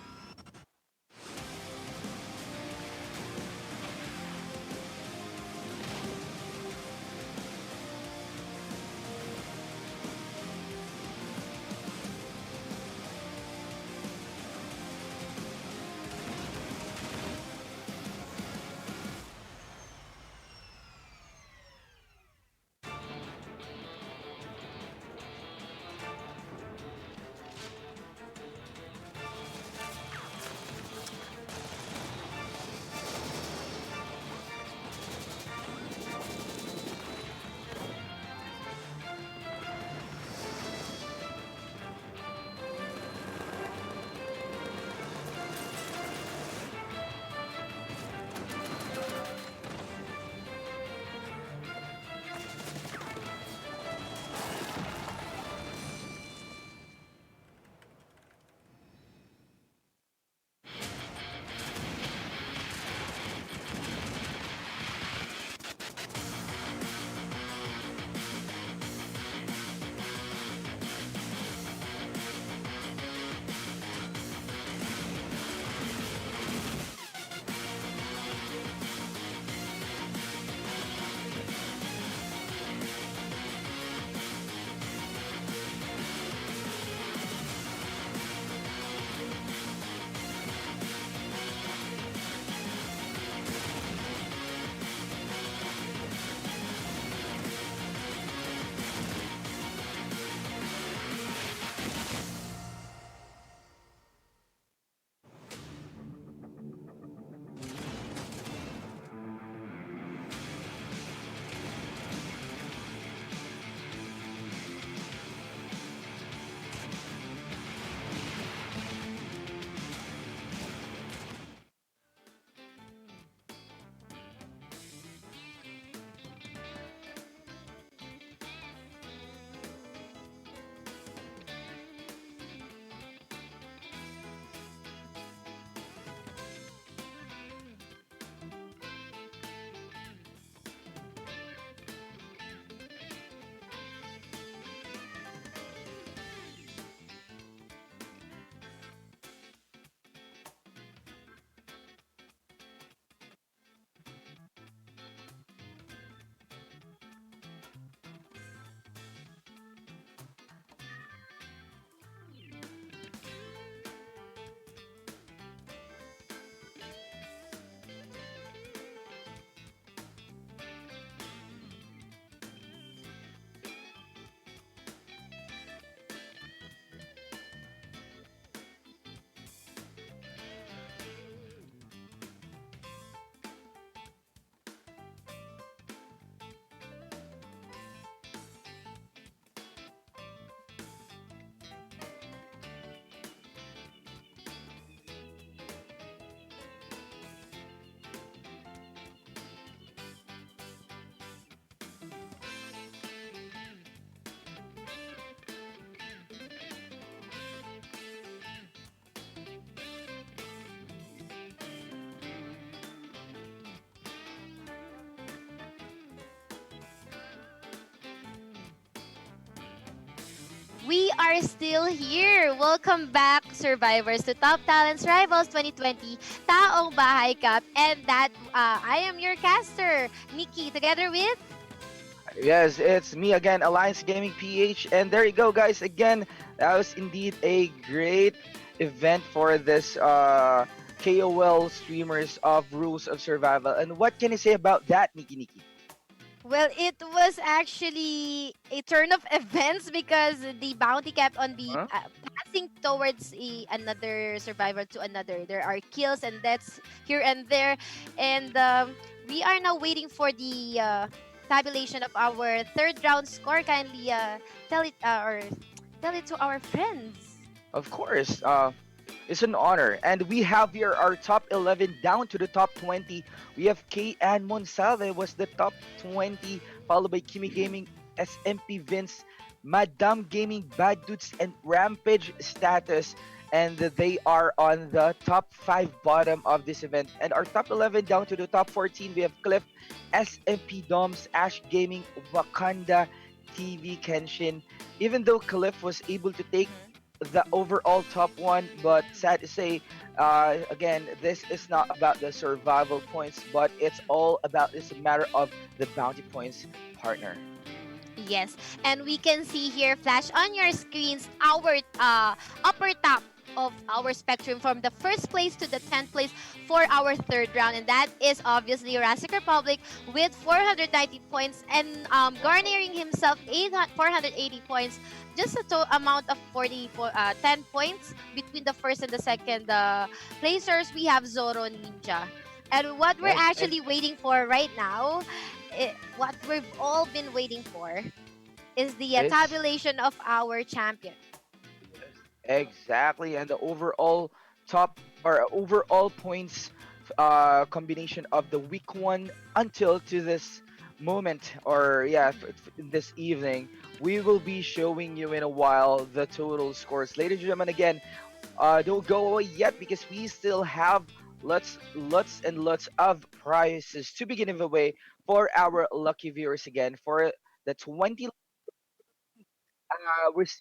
We are still here. Welcome back, survivors, to Top Talents Rivals 2020 Taong Bahay Cup. And that I am your caster, Nikki, together with. Yes, it's me again, Alliance Gaming PH. And there you go, guys. Again, that was indeed a great event for this KOL streamers of Rules of Survival. And what can you say about that, Nikki Nikki? Well, it was actually a turn of events because the bounty kept on be Huh? passing towards another survivor to another. There are kills and deaths here and there, and we are now waiting for the tabulation of our third round score. Kindly tell it or tell it to our friends. Of course. It's an honor. And we have here our top 11 down to the top 20. We have K and Monsalve was the top 20, followed by Kimi Gaming, SMP Vince, Madame Gaming, Bad Dudes, and Rampage Status. And they are on the top 5 bottom of this event. And our top 11 down to the top 14, we have Cliff, SMP Doms, Ash Gaming, Wakanda, TV Kenshin. Even though Cliff was able to take the overall top one, but sad to say, again, this is not about the survival points, but it's a matter of the bounty points, partner. Yes, and we can see here flash on your screens our upper top of our spectrum from the first place to the 10th place for our third round, and that is obviously Jurassic Republic with 490 points and garnering himself 480 points, just a amount of 10 points between the first and the second placers. We have Zoro Ninja, and what we're Yes, and actually waiting for right now, what we've all been waiting for is the it's tabulation of our champion. exactly, and the overall top or overall points combination of the week one until to this moment, or yeah, this evening, we will be showing you in a while the total scores, ladies and gentlemen. Again, don't go away yet because we still have lots and lots of prizes to be given away for our lucky viewers. Again, for the 20, we're 50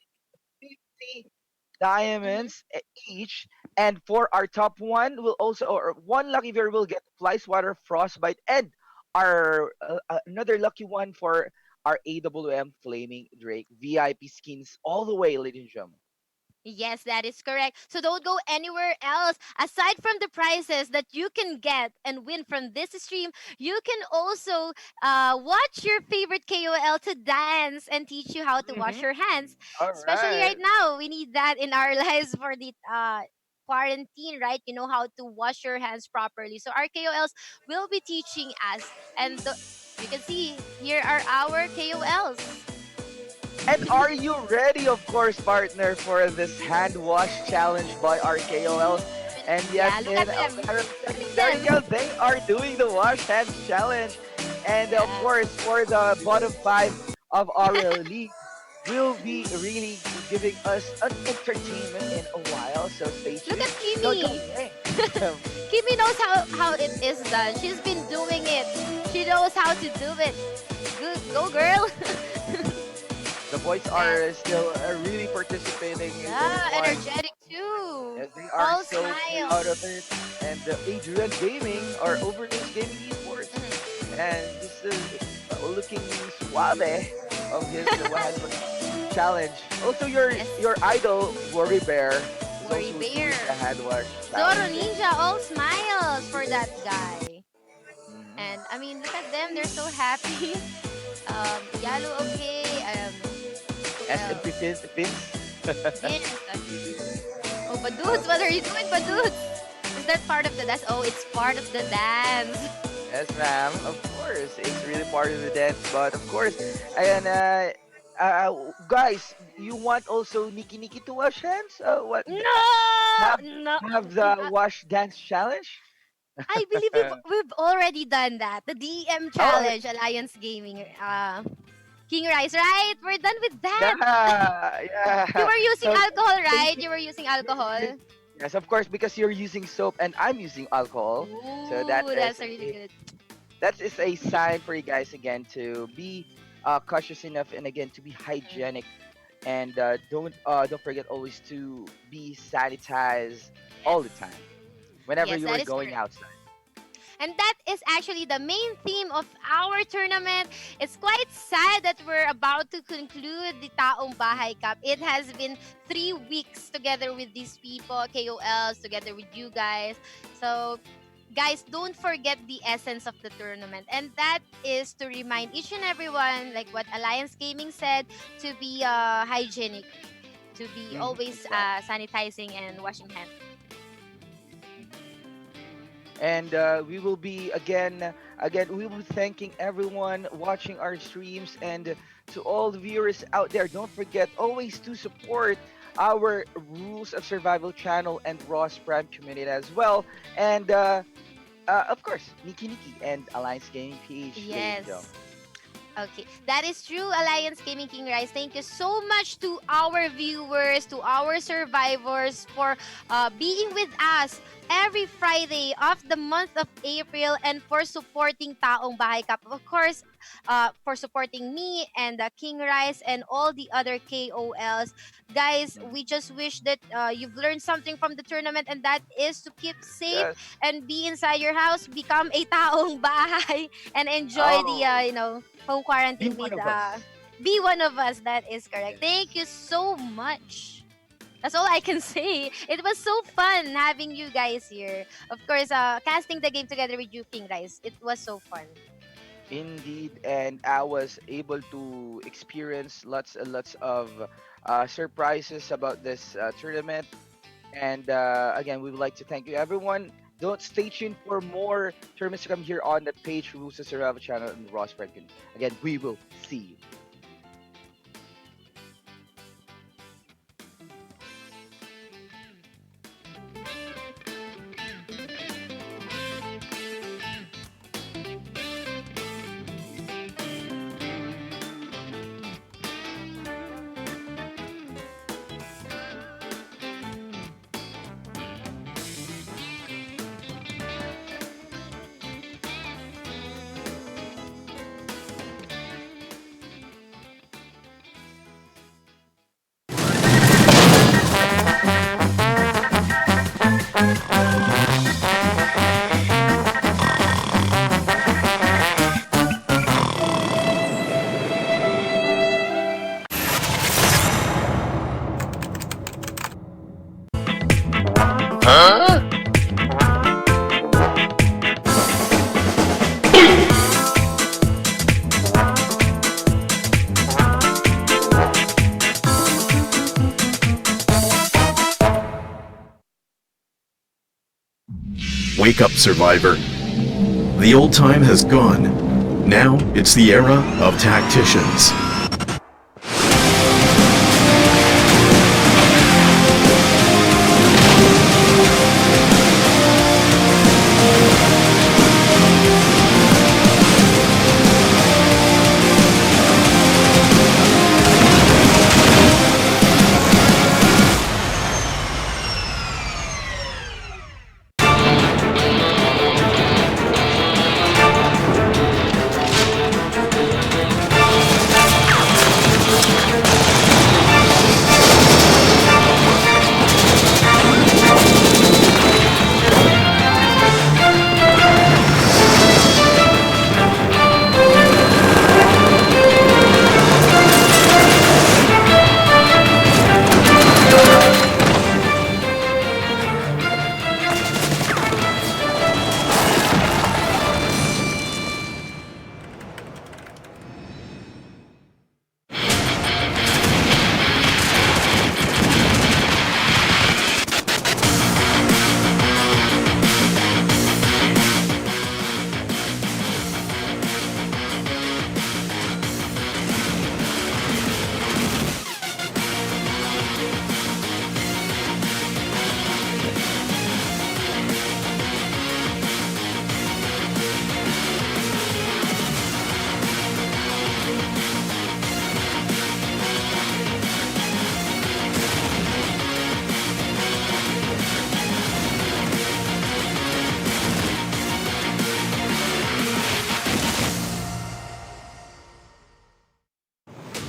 Mm-hmm. diamonds each. And for our top one, will also, or one lucky viewer will get Flyswatter, Frostbite, and our another lucky one for our AWM Flaming Drake VIP skins all the way, ladies and gentlemen. Yes, that is correct. So don't go anywhere else. Aside from the prizes that you can get and win from this stream, you can also watch your favorite KOL to dance and teach you how to wash Hmm. your hands. All Especially right right. now, we need that in our lives for the quarantine, right? You know how to wash your hands properly. So our KOLs will be teaching us, and you can see here are our KOLs. And are you ready, of course, partner, for this hand wash challenge by our KOLs? And yes, Yeah, look in at a them. matter of Look seconds, at there you them. go. They are doing the wash hands challenge. And of Yes. course, for the bottom five of our league, will be really giving us an entertainment in a while. So stay Look tuned. at Don't go Kimi. away. Kimi knows how it is done. She's been doing it. She knows how to do it. Good, go girl. The boys And are still really participating in this yeah, one. energetic too. Yes, they are All so proud of smiles. it. And Adrian Gaming, or Overnose Gaming Esports, Mhm. and just looking suave of his hand challenge. Also, your Yes, idol Worry Bear is Worry also Bear. doing the hand wash Zoro challenge. Ninja, all smiles for that guy. Mhm. And I mean, look at them. They're so happy. Yalo, okay. Who SMP else? Vince. Vince, oh, Badudes, what are you doing, Badudes? Is that part of the dance? Oh, it's part of the dance. Yes, ma'am. Of course, it's really part of the dance. But of course, and guys, you want also Nikki Nikki to wash hands? What No, have no. have the wash dance challenge? I believe we've already done that. The DM Oh, challenge, Alliance Gaming, King Rise, right? We're done with that. yeah, You yeah. were using So alcohol, right? basically, You were using alcohol. yes, of course, because you're using soap and I'm using alcohol. So Ooh, that's really good. that is a sign for you guys again to be cautious enough and again to be Mm. hygienic and don't forget always to be sanitized all the Yes. time whenever Yes, you that are is going correct. outside. And that is actually the main theme of our tournament. It's quite sad that we're about to conclude the Taong Bahay Cup. It has been 3 weeks together with these people, KOLs, together with you guys. So, guys, don't forget the essence of the tournament. And that is to remind each and everyone, like what Alliance Gaming said, to be hygienic, to be always Exactly. sanitizing and washing hands. And we will be again we will be thanking everyone watching our streams, and to all the viewers out there, don't forget always to support our Rules of Survival channel and Ross Prime community as well. And of course, Niki Niki and Alliance Gaming PH, ladies and gentlemen. Yes. Okay, that is true, Alliance Gaming King Rice. Thank you so much to our viewers, to our survivors for being with us every Friday of the month of April and for supporting Taong Bahay Cup. Of course, for supporting me and King Rice and all the other KOLs. Guys, we Mhm. just wish that you've learned something from the tournament, and that is to keep safe Yes. and be inside your house, become a Taong Bahay, and enjoy the, Oh, home be quarantine one with of us. be one of us. That is correct. Thank Yes. you so much. That's all I can say. It was so fun having you guys here. Of course, casting the game together with you, King Rice. It was so fun. Indeed, and I was able to experience lots and lots of surprises about this tournament. And again, we would like to thank you, everyone. Don't stay tuned for more tournaments to come here on the page Rules to Survival channel and Ross Franklin. Again, we will see you. Wake up, survivor. The old time has gone. Now it's the era of tacticians.